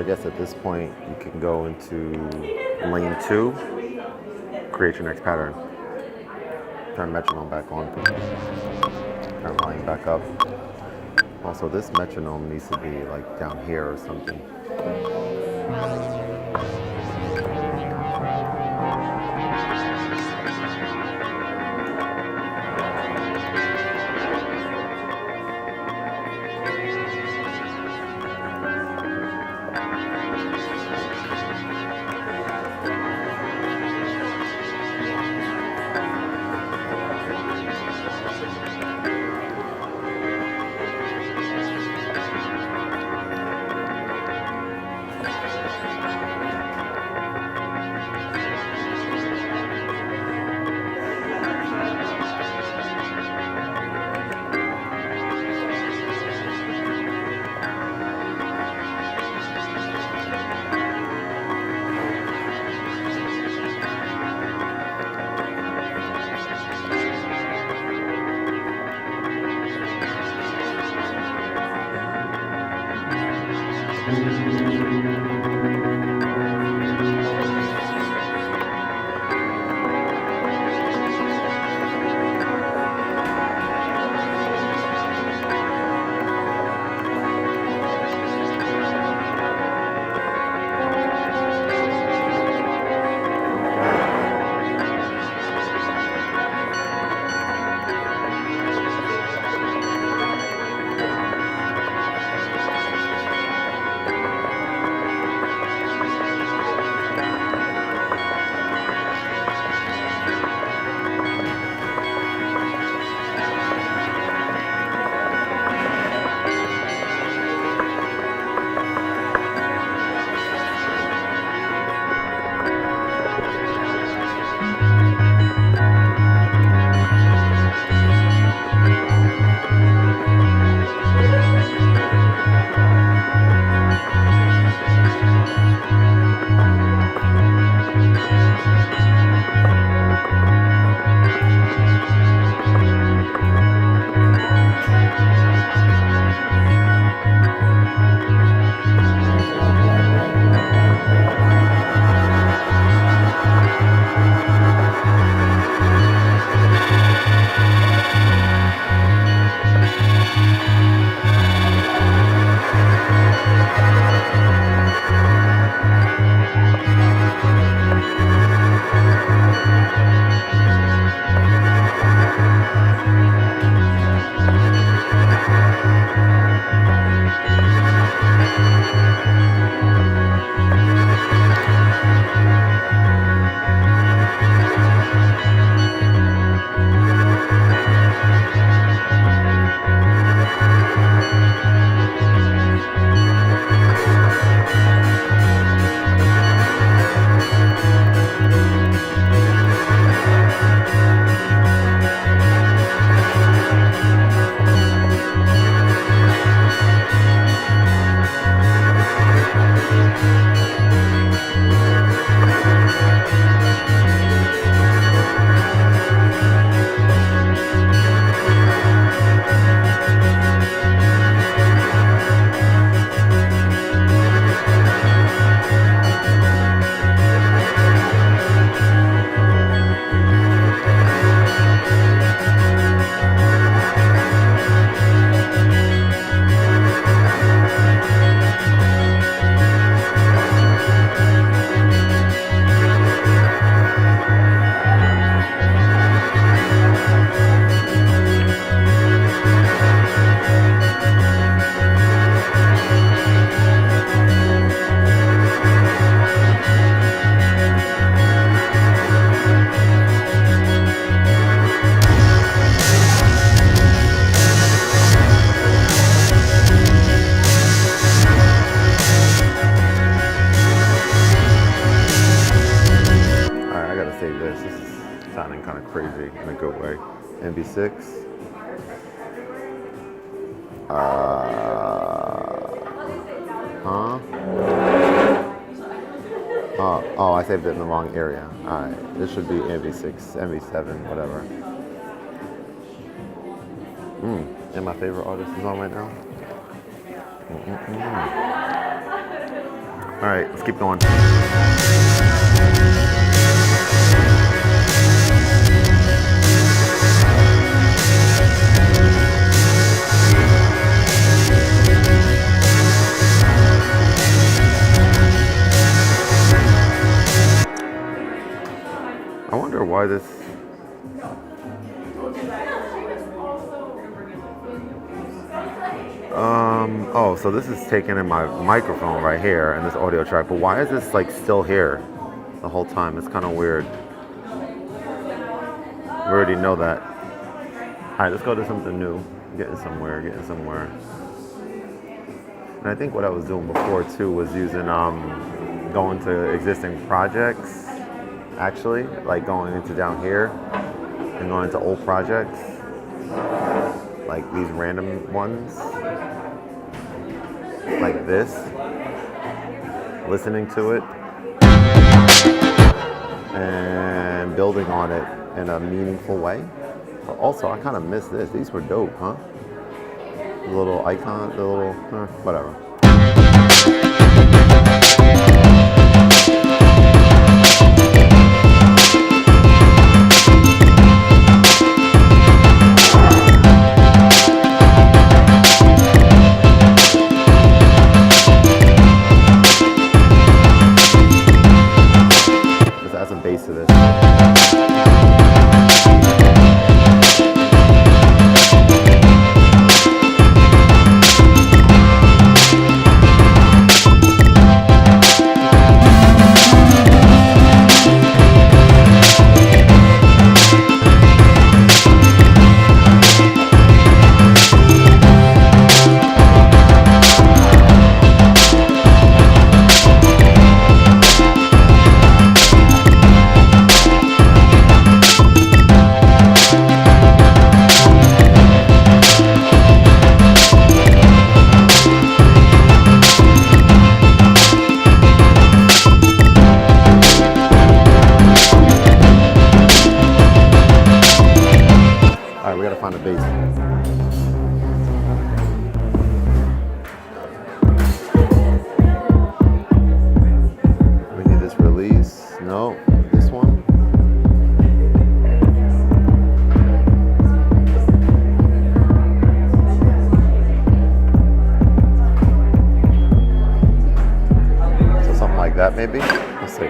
guess at this point you can go into lane 2, create your next pattern. Turn metronome back on. Turn volume back up. Also, this metronome needs to be like down here or something. in a good way. MB6. Oh, I saved it in the wrong area. Alright, this should be MB6, MB7, whatever. And my favorite artist is on right now. All right, let's keep going. I wonder why this. Oh, so this is taking in my microphone right here and this audio track, but why is this like still here the whole time? It's kind of weird. We already know that. All right, let's go to something new. Getting somewhere. And I think what I was doing before too was using going to existing projects, actually, like going into down here and going into old projects, like these random ones, like this, listening to it and building on it in a meaningful way. But also, I kind of miss this. These were dope, huh? The little icon, the little, whatever. Just add some bass to this. We gotta find a bass. We need this release. No, this one. So something like that, maybe. Let's see.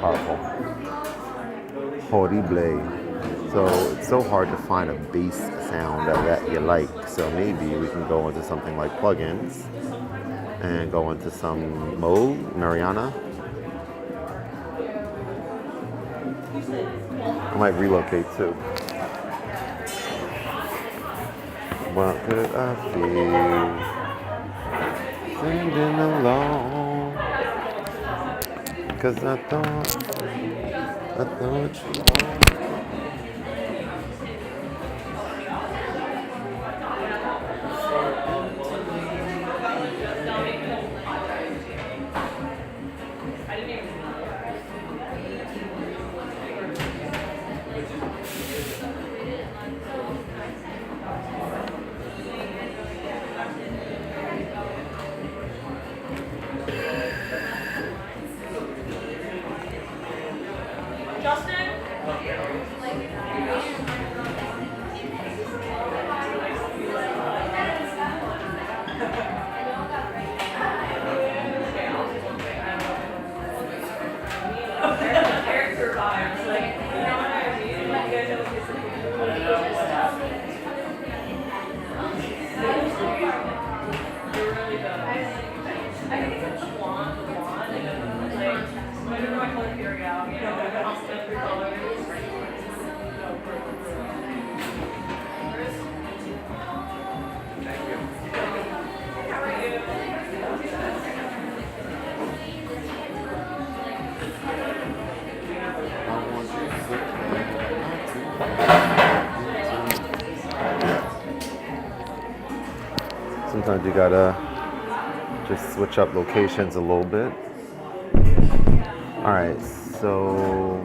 Powerful. Horrible. So it's so hard to find a bass sound that you like. So maybe we can go into something like plugins and go into some mode, Mariana. I might relocate too. What could I feel? Singing along. 'Cause I thought you. Sometimes you gotta just switch up locations a little bit. All right, so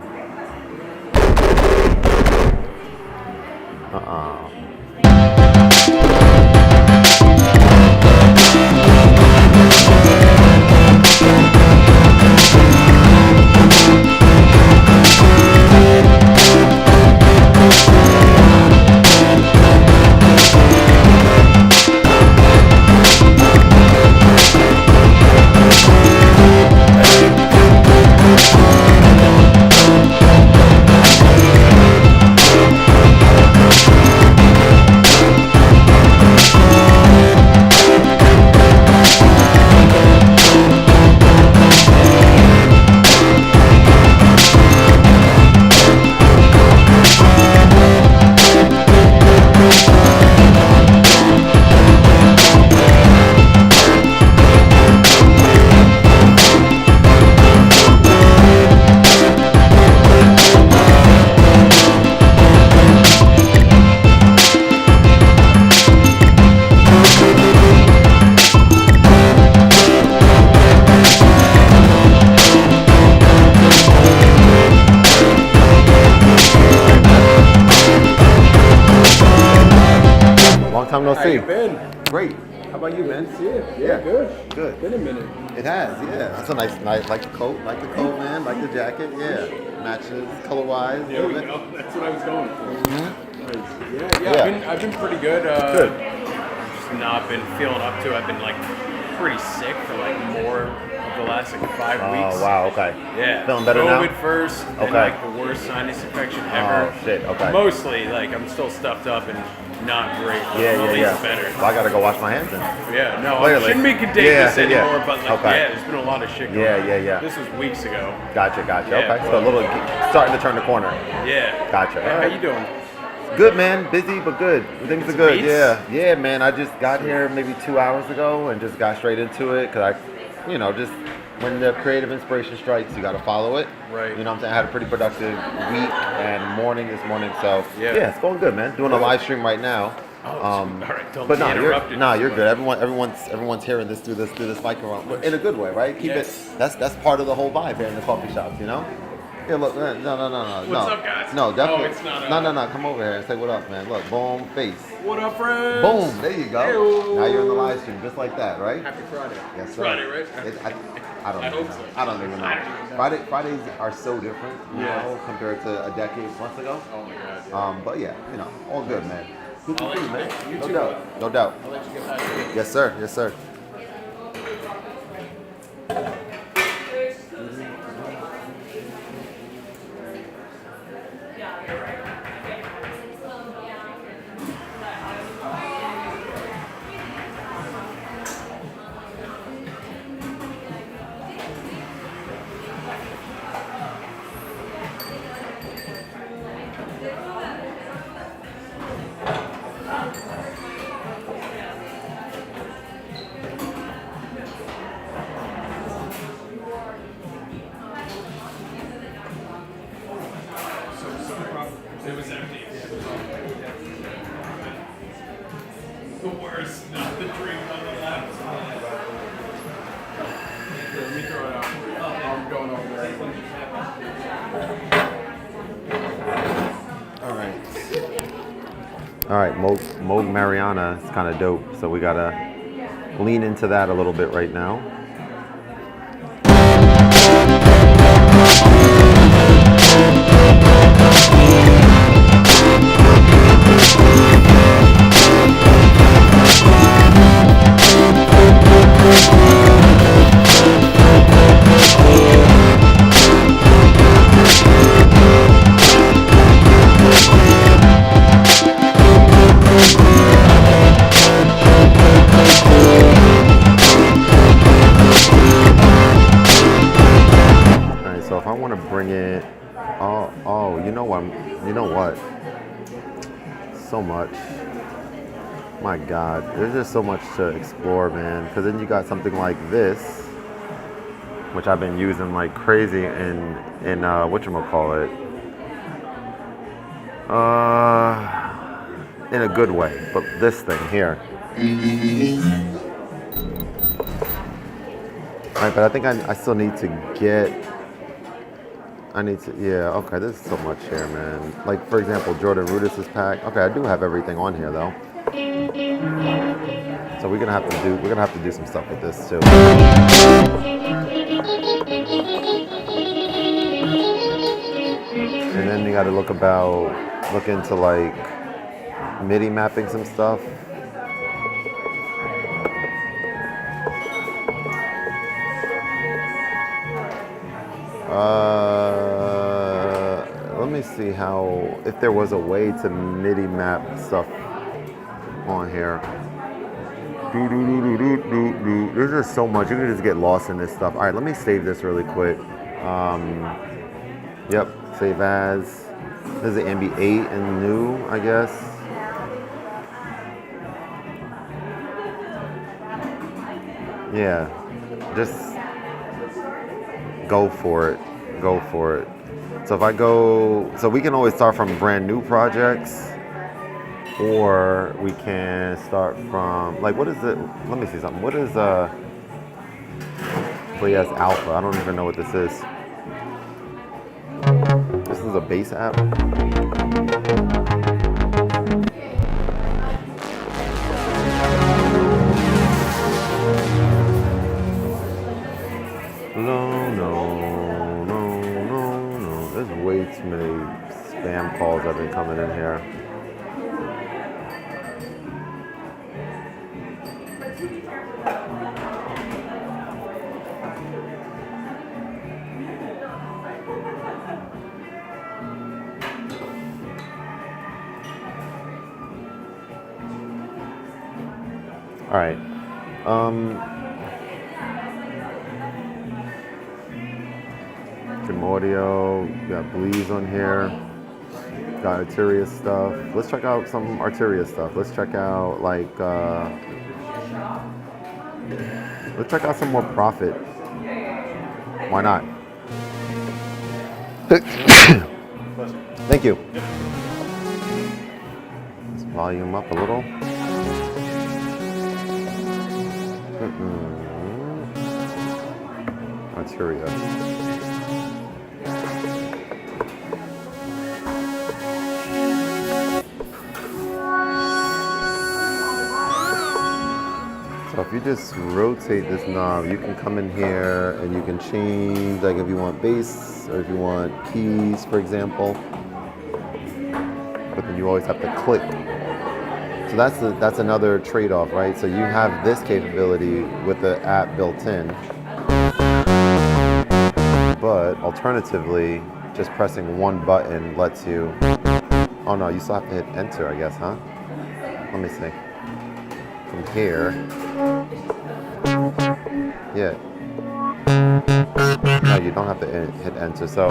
Long time no How see. you been? Great. How about you, man? Yeah, good. Good. Been a minute. It has, yeah. That's a nice night. Like the coat, man. Like the jacket, yeah. Matches color-wise. There we go. That's what I was going for. Nice. Yeah. I've been pretty good. Good. Just not been feeling up to it. I've been like pretty sick for like more of the last like 5 weeks. Oh, wow, okay. Yeah. Feeling better now? COVID first, and Okay. like the worst sinus infection ever. Oh, shit, okay. Mostly, like I'm still stuffed up and not great. But at least better. Well, I gotta go wash my hands then. Yeah, no, Clearly. I shouldn't be contagious Yeah, anymore, yeah. but like, Okay. yeah, there's been a lot of shit going Yeah, on. yeah. This was weeks ago. Gotcha. Yeah, Okay. So a little starting to turn the corner. Yeah. Gotcha. How you doing? Good, man. Busy but good. Things are good. beats? Yeah, man. I just got here maybe 2 hours ago and just got straight into it because just when the creative inspiration strikes, you got to follow it. Right. You know what I'm saying? I had a pretty productive week and morning this morning, so Yeah. it's going good, man. Doing a live stream right now. All right, don't But be no, interrupted. you're good. Everyone's hearing this through this microphone in a good way, right? Keep Yes. it. That's part of the whole vibe here in the coffee shops, you know. Yeah, look, no. What's up, guys? No, definitely. Oh, it's not, No. Come over here and say what up, man. Look, boom, face. What up, friends? Boom, there you go. Hey-o. Now you're in the live stream, just like that, right? Happy Friday. Yes, sir. Friday, right? I don't I even hope know. so. I don't even know. Fridays are so different now compared to a decade plus ago. Oh my God. Yeah. But yeah, all good, man. Good to I'll see you, let man. you No too, doubt. No doubt. I'll let you get back to it. Yes, sir. Yes, sir. It was empty. The worst, not the drink on the left. Here, let me throw it out for you. I'm going over there. All right. Moog Mariana is kind of dope, so we gotta lean into that a little bit right now. So if I want to bring it, you know what? So much. My God, there's just so much to explore, man. Because then you got something like this, which I've been using like crazy in whatchamacallit, in a good way. But this thing here. All right, but I think I still need to get. Okay, there's so much here, man. Like, for example, Jordan Rudis's pack. Okay, I do have everything on here, though. So we're gonna have to do some stuff with this, too. And then you got to look into like MIDI mapping some stuff. Let me see if there was a way to MIDI map stuff on here. There's just so much. You can just get lost in this stuff. All right, let me save this really quick. Yep, save as. This is the MB 8 and new, I guess. Yeah, just go for it. Go for it. So if I go, so we can always start from brand new projects, or we can start from, like, what is it? Let me see something. What is, well, yes, Alpha. I don't even know what this is. This is a bass app. No. There's way too many spam calls that have been coming in here. All right. Some audio. Got Bleeze on here. Got Arteria stuff. Let's check out some Arteria stuff. Let's check out let's check out some more Prophet. Why not? Thank you. Let's volume up a little. Arteria. So if you just rotate this knob, you can come in here and you can change, like if you want bass or if you want keys, for example. But then you always have to click. So that's another trade-off, right? So you have this capability with the app built in, but alternatively, just pressing one button lets you. Oh no, you still have to hit enter, I guess, huh? Let me see. From here. Yeah. No, you don't have to hit enter. So.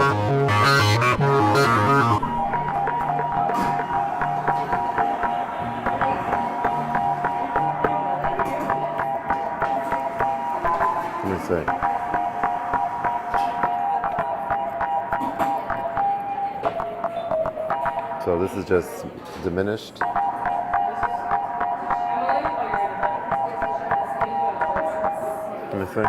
Let me see. So this is just diminished. Let me see.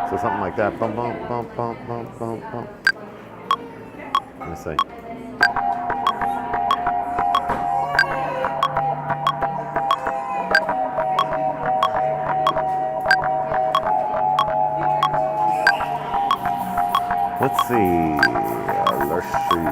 So something like that. Bump, bump, bump, bump, bump, bump, bump. Let me see. Let's see. Let's see.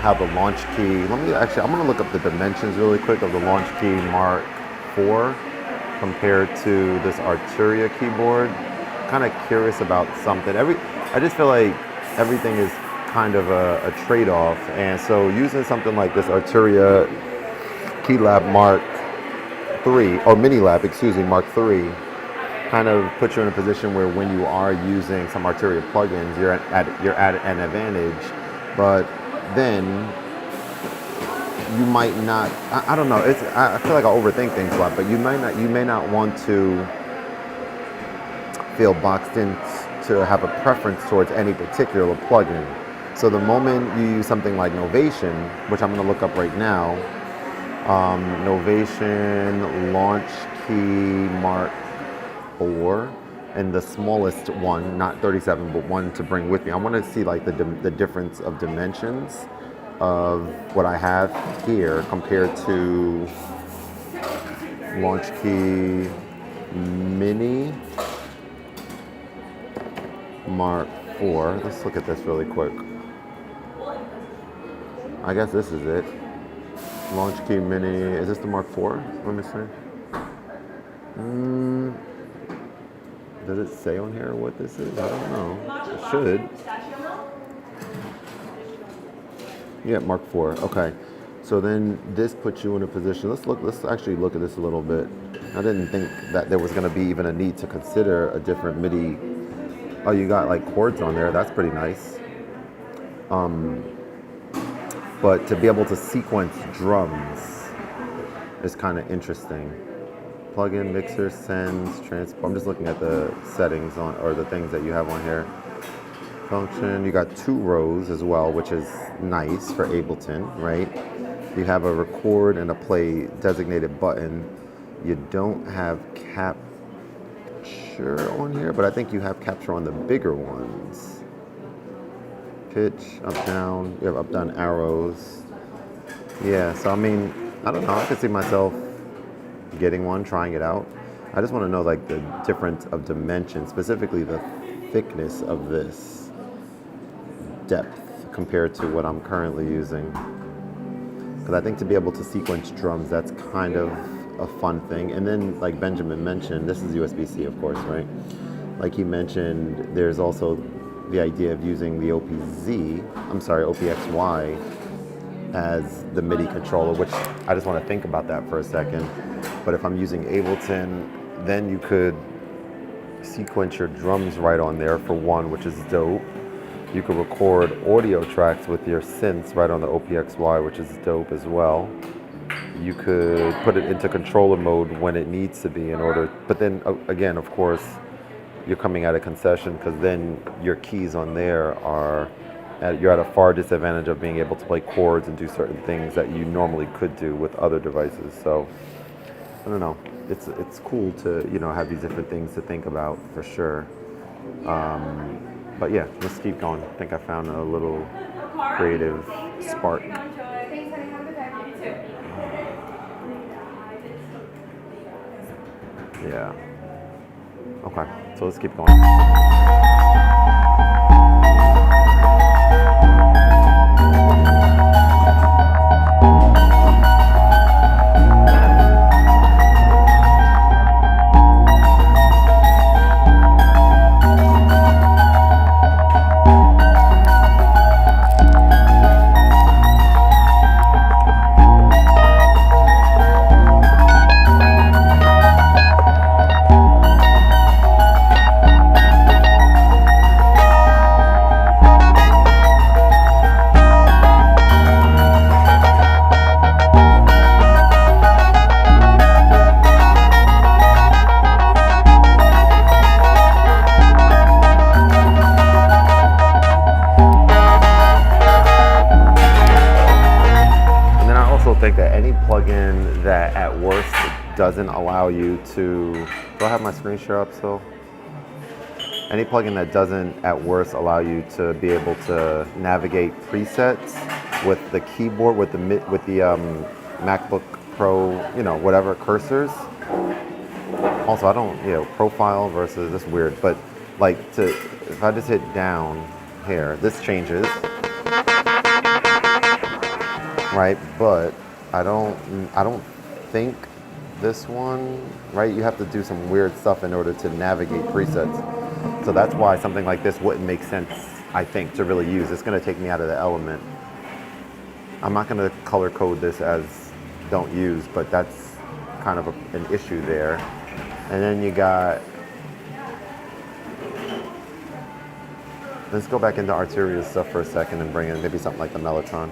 how the launch key, I'm gonna look up the dimensions really quick of the launch key Mark IV compared to this Arturia keyboard. Kind of curious about something. I just feel like everything is kind of a trade-off, and so using something like this Arturia Keylab Mark III, or Mini Lab, excuse me, Mark III, kind of puts you in a position where when you are using some Arturia plugins, you're at an advantage, but then you might not. I don't know. I feel like I overthink things a lot, but you may not want to feel boxed in to have a preference towards any particular plugin. So the moment you use something like Novation, which I'm going to look up right now, Novation Launch Key Mark IV, and the smallest one, not 37, but one to bring with me. I want to see like the difference of dimensions of what I have here compared to Launch Key Mini Mark IV. Let's look at this really quick. I guess this is it. Launch Key Mini, is this the Mark IV? Let me see. Does it say on here what this is? I don't know. It should. Yeah, Mark IV. Okay. So then this puts you in a position. Let's actually look at this a little bit. I didn't think that there was going to be even a need to consider a different MIDI. Oh, you got like chords on there. That's pretty nice. But to be able to sequence drums is kind of interesting. Plugin, mixer, sends, transport. I'm just looking at the settings on, or the things that you have on here. Function, you got 2 rows as well, which is nice for Ableton, right? You have a record and a play designated button. You don't have capture on here, but I think you have capture on the bigger ones. Pitch, up, down, you have up, down arrows. Yeah, so I mean, I don't know, I could see myself getting one, trying it out. I just want to know like the difference of dimension, specifically the thickness of this depth compared to what I'm currently using. Because I think to be able to sequence drums, that's kind of a fun thing. And then like Benjamin mentioned, this is USB-C of course, right? Like he mentioned, there's also the idea of using the OPXY as the MIDI controller, which I just want to think about that for a second. But if I'm using Ableton, then you could sequence your drums right on there for one, which is dope. You could record audio tracks with your synths right on the OPXY, which is dope as well. You could put it into controller mode when it needs to be in order, but then again, of course, you're coming at a concession because then your keys on there are, you're at a far disadvantage of being able to play chords and do certain things that you normally could do with other devices. So I don't know. It's cool to have these different things to think about for sure. But yeah, let's keep going. I think I found a little creative spark. Yeah. Okay, so let's keep going. Think that any plugin that at worst doesn't allow you to, do I have my screen share up still? Any plugin that doesn't at worst allow you to be able to navigate presets with the keyboard, with the MacBook Pro, whatever cursors. Also, I don't, profile versus, this is weird, but like if I just hit down here, this changes. right? But I don't think this one, right? You have to do some weird stuff in order to navigate presets. So that's why something like this wouldn't make sense, I think, to really use. It's going to take me out of the element. I'm not going to color code this as don't use, but that's kind of an issue there. And then you got, let's go back into Arteria's stuff for a second and bring in maybe something like the Mellotron.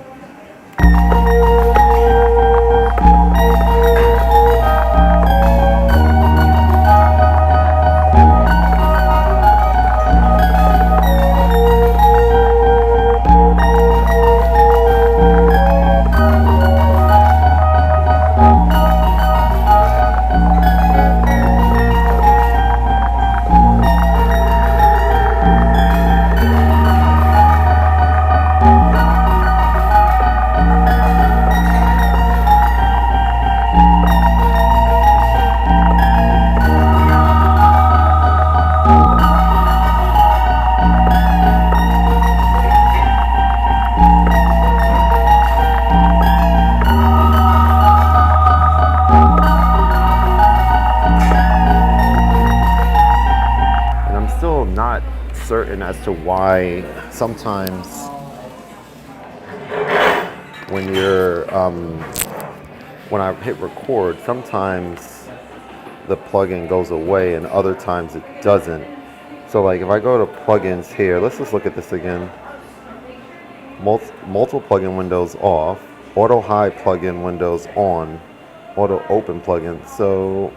Certain as to why sometimes when you're when I hit record, sometimes the plugin goes away and other times it doesn't. So like if I go to plugins here, let's just look at this again. Multiple plugin windows off, auto hide plugin windows on, auto open plugin. So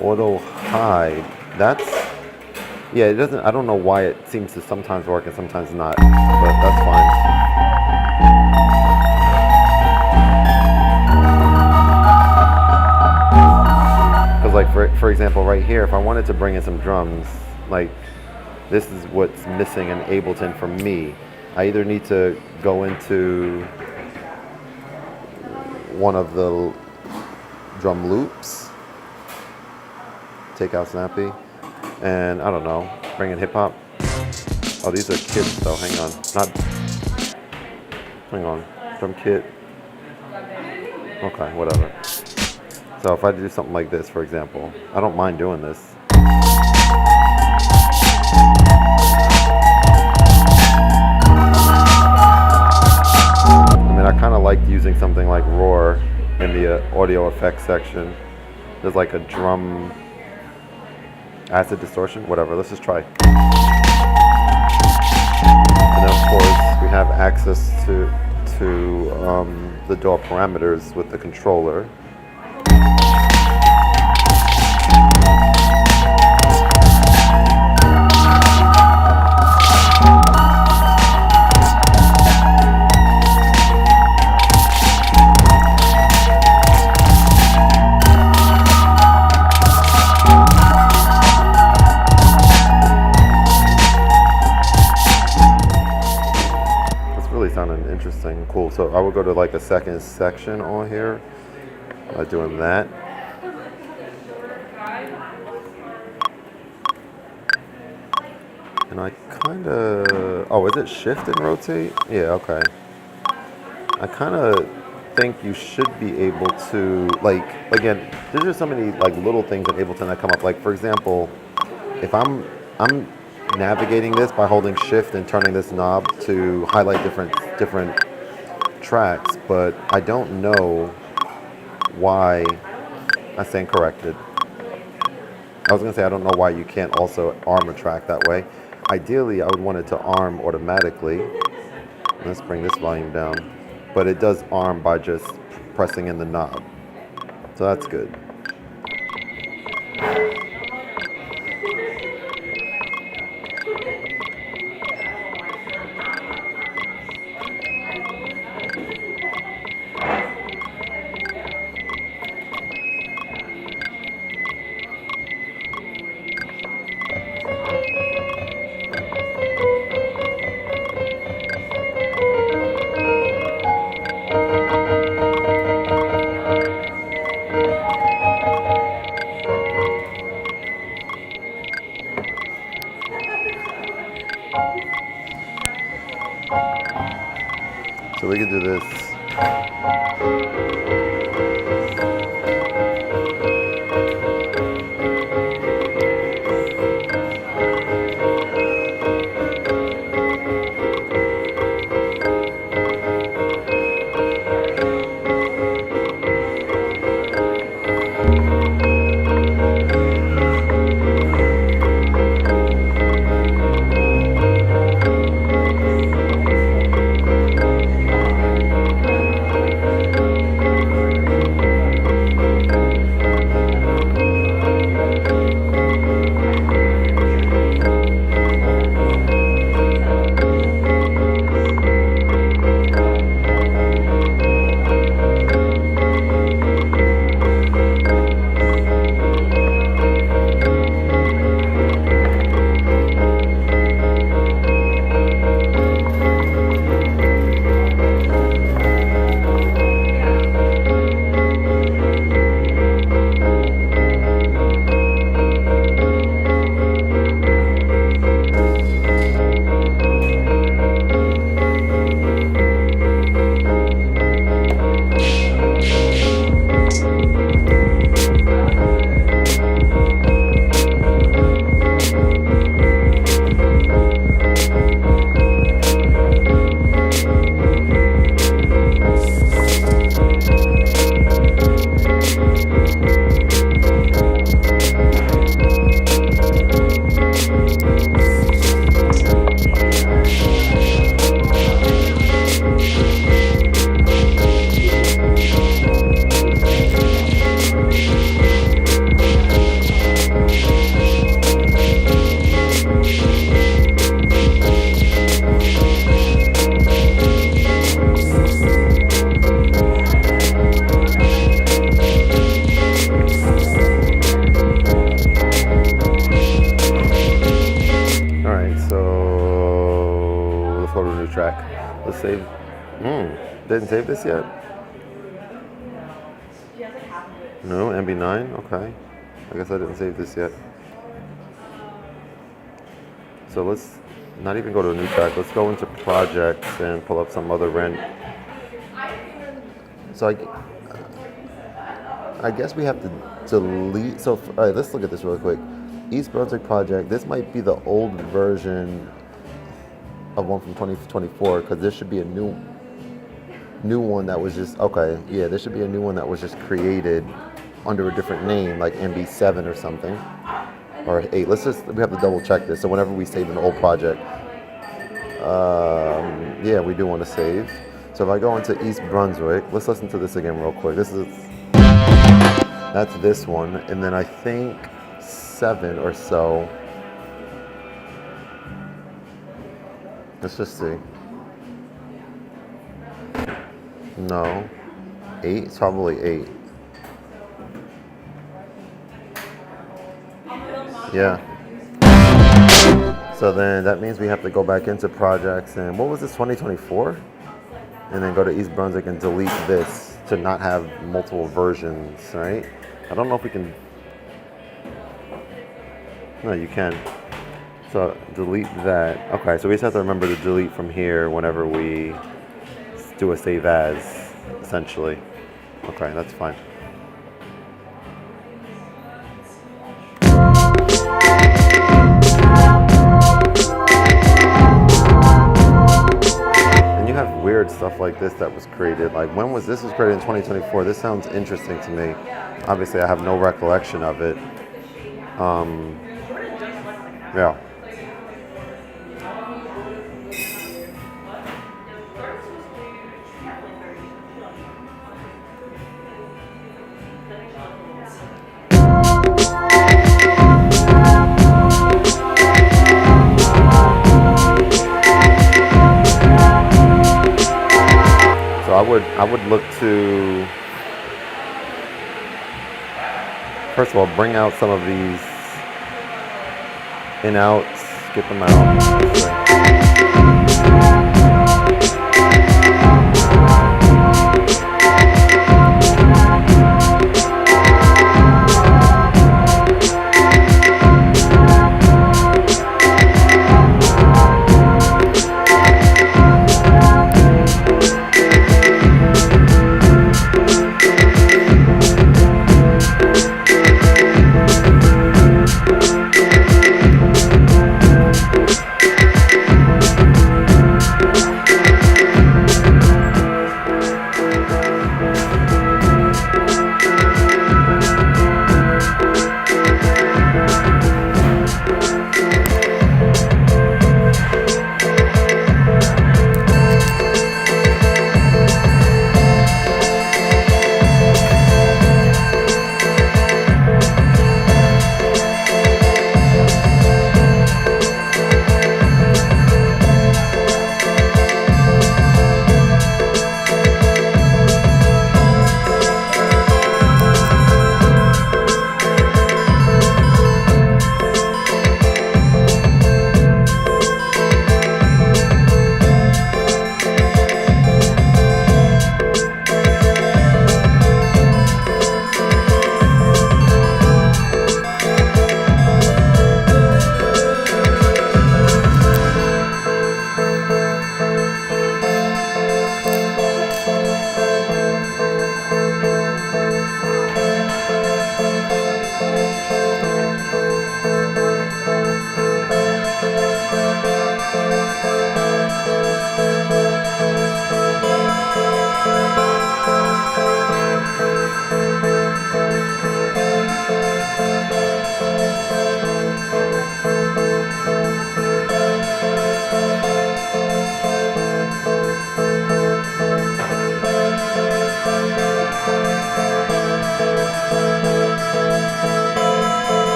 auto hide, that's, yeah, it doesn't, I don't know why it seems to sometimes work and sometimes not, but that's fine. Because like for example right here, if I wanted to bring in some drums, like this is what's missing in Ableton for me. I either need to go into one of the drum loops, take out Snappy, and I don't know, bring in hip hop. Oh, these are kits though, hang on, drum kit. Okay, whatever. So if I do something like this, for example, I don't mind doing this. I mean, I kind of like using something like Roar in the audio effects section. There's like a drum acid distortion, whatever. Let's just try. And then of course we have access to the DAW parameters with the controller. Sounding interesting, cool. So I would go to like a second section on here by doing that. And I kind of, oh, is it shift and rotate? Yeah, okay. I kind of think you should be able to, like, again, there's just so many like little things in Ableton that come up. Like for example, if I'm navigating this by holding shift and turning this knob to highlight different tracks, but I don't know why. I stand corrected. I was gonna say I don't know why you can't also arm a track that way. Ideally, I would want it to arm automatically. Let's bring this volume down, but it does arm by just pressing in the knob, so that's good. So we could do this. track. Let's save. Didn't save this yet? No, MB9? Okay. I guess I didn't save this yet. So let's not even go to a new track. Let's go into projects and pull up some other rent. So I guess we have to delete. So, all right, let's look at this real quick. East Brunswick project. This might be the old version of one from 2024 because there should be a new one that was just, okay, yeah, there should be a new one that was just created under a different name, like MB7 or something, or 8. We have to double check this. So whenever we save an old project, yeah, we do want to save. So if I go into East Brunswick, let's listen to this again real quick. That's this one, and then I think 7 or so. Let's just see. No, 8. It's probably 8. Yeah. So then that means we have to go back into projects and what was this, 2024? And then go to East Brunswick and delete this to not have multiple versions, right? I don't know if we can. No, you can. So delete that. Okay, so we just have to remember to delete from here whenever we do a save as, essentially. Okay, that's fine. And you have weird stuff like this that was created. Like, when was this? Was created in 2024. This sounds interesting to me. Obviously, I have no recollection of it. Yeah. I would look to, first of all, bring out some of these in outs, get them out.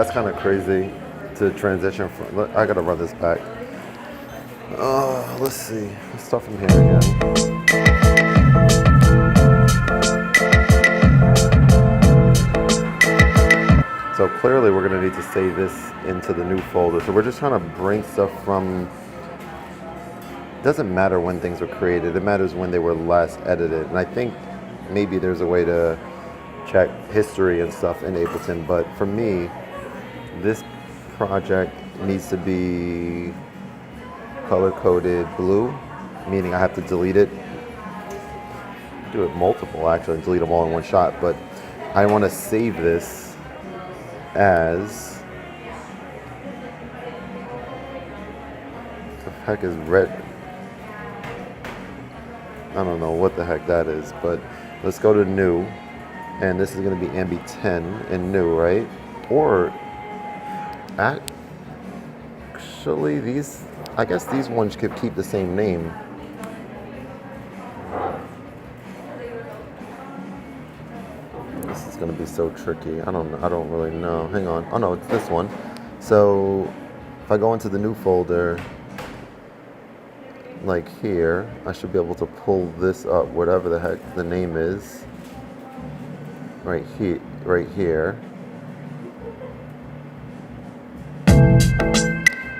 that's kind of crazy to transition from. I gotta run this back. Let's see. Let's start from here again. So clearly we're gonna need to save this into the new folder. So we're just trying to bring stuff from, it doesn't matter when things were created, it matters when they were last edited. And I think maybe there's a way to check history and stuff in Ableton, but for me, this project needs to be color-coded blue, meaning I have to delete it. Do it multiple actually, delete them all in one shot, but I want to save this as, the heck is red? I don't know what the heck that is, but let's go to new, and this is going to be Ambi 10 in new, right? Or actually these, I guess these ones could keep the same name. This is going to be so tricky. I don't really know. Hang on. Oh no, it's this one. So if I go into the new folder, like here, I should be able to pull this up, whatever the heck the name is, right here.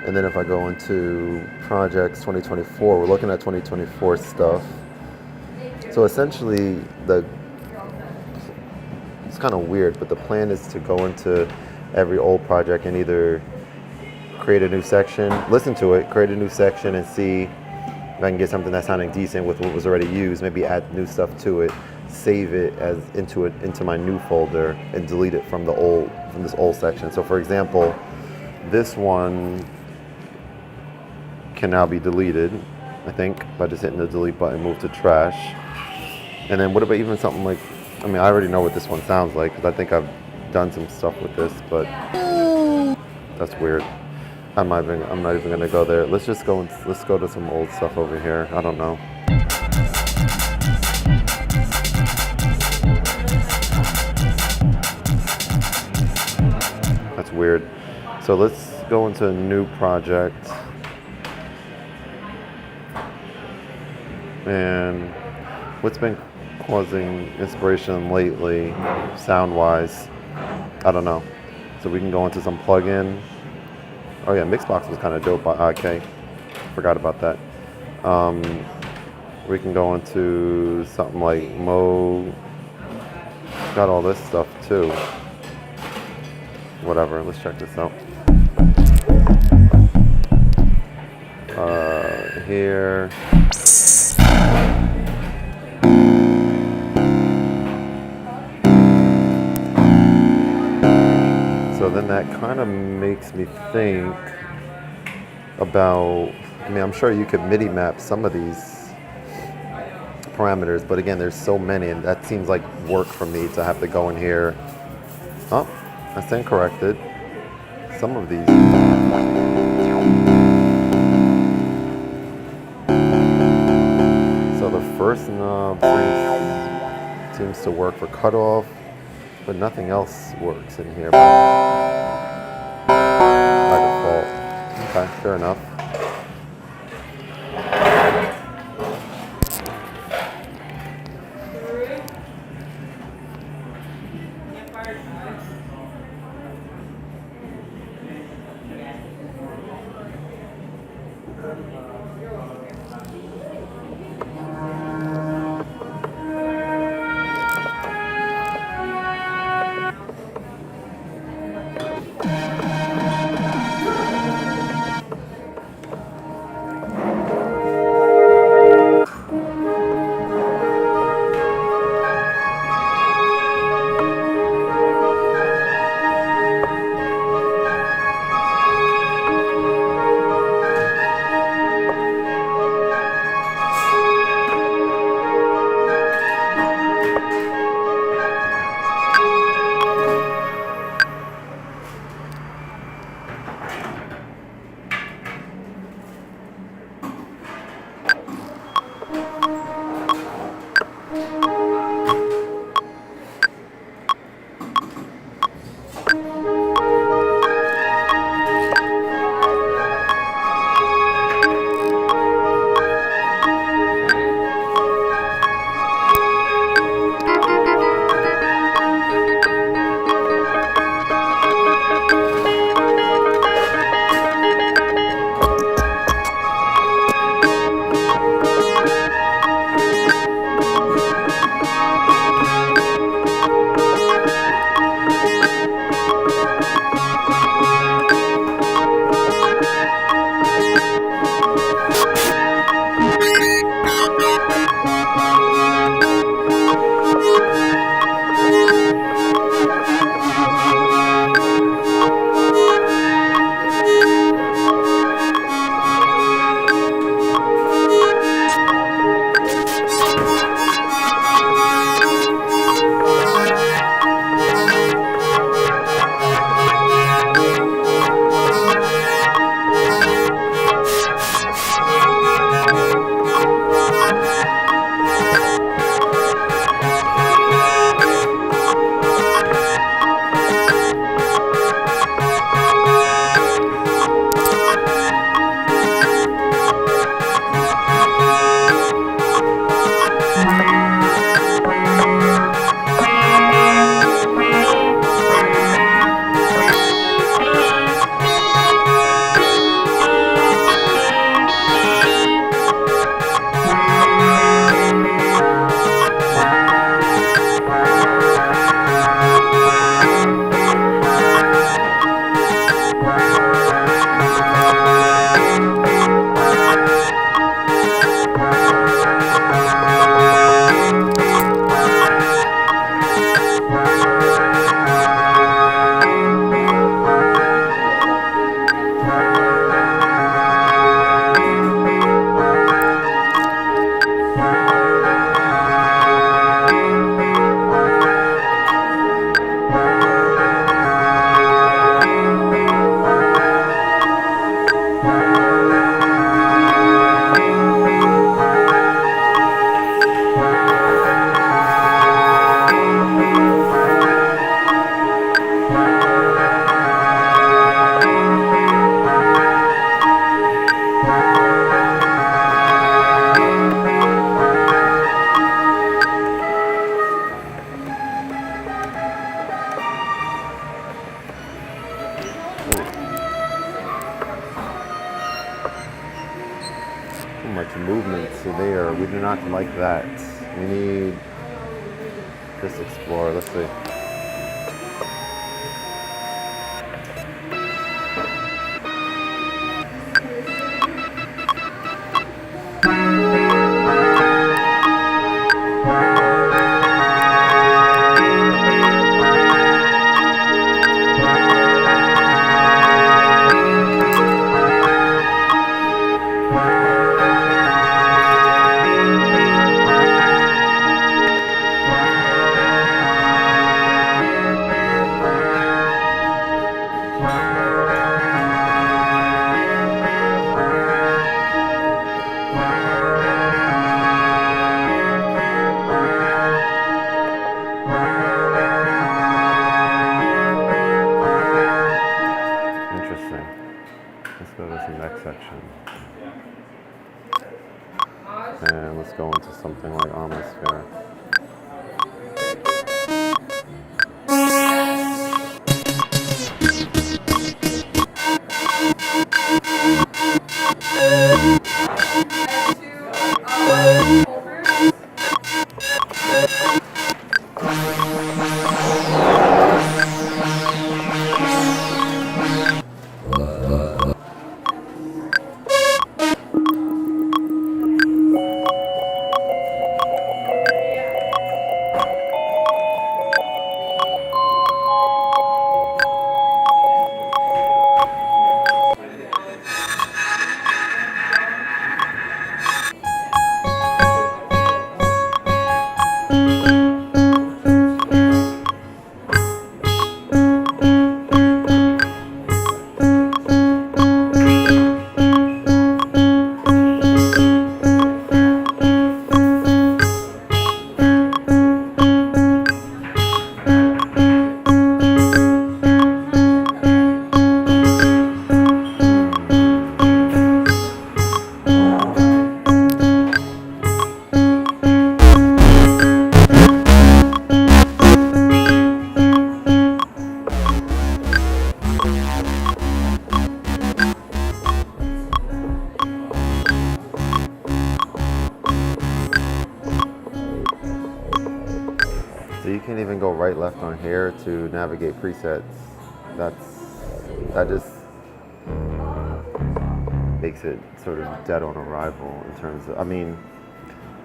And then if I go into projects 2024, we're looking at 2024 stuff. So essentially, it's kind of weird, but the plan is to go into every old project and either create a new section, listen to it, create a new section, and see if I can get something that's sounding decent with what was already used, maybe add new stuff to it, save it as into my new folder, and delete it from this old section. So for example, this one can now be deleted, I think, by just hitting the delete button, move to trash. And then what about even something like, I mean, I already know what this one sounds like because I think I've done some stuff with this, but that's weird. I'm not even gonna go there. Let's go to some old stuff over here. I don't know. That's weird. So let's go into a new project. And what's been causing inspiration lately, sound-wise? I don't know. So we can go into some plugin. Oh yeah, Mixbox was kind of dope. Okay, forgot about that. We can go into something like Mo. Got all this stuff too. Whatever. Let's check this out. Here. So then that kind of makes me think about, I mean, I'm sure you could MIDI map some of these parameters, but again, there's so many, and that seems like work for me to have to go in here. Oh, I stand corrected. Some of these. So the first knob seems to work for cutoff, but nothing else works in here by default. Okay, fair enough. like that. We need this Explorer. Let's see. Interesting. Let's go to the next section. And let's go into something like Atmosphere. So you can't even go right left on here to navigate presets. That just makes it sort of dead on arrival in terms of, I mean,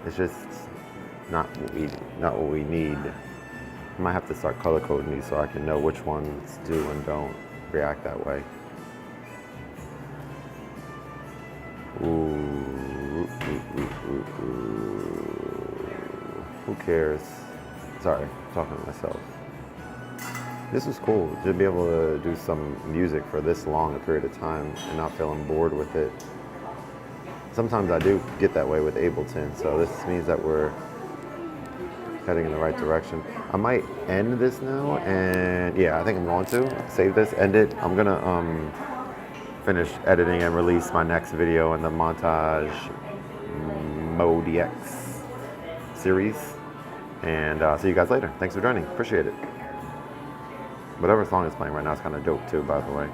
it's just not what we need. I might have to start color coding these so I can know which ones do and don't react that way. Ooh. Who cares? Sorry, I'm talking to myself. This was cool to be able to do some music for this long a period of time and not feeling bored with it. Sometimes I do get that way with Ableton, so this means that we're heading in the right direction. I might end this now, and yeah, I think I'm going to save this, end it. I'm gonna finish editing and release my next video in the Montage Mode X series. And see you guys later. Thanks for joining. Appreciate it. Whatever song is playing right now is kind of dope too, by the way.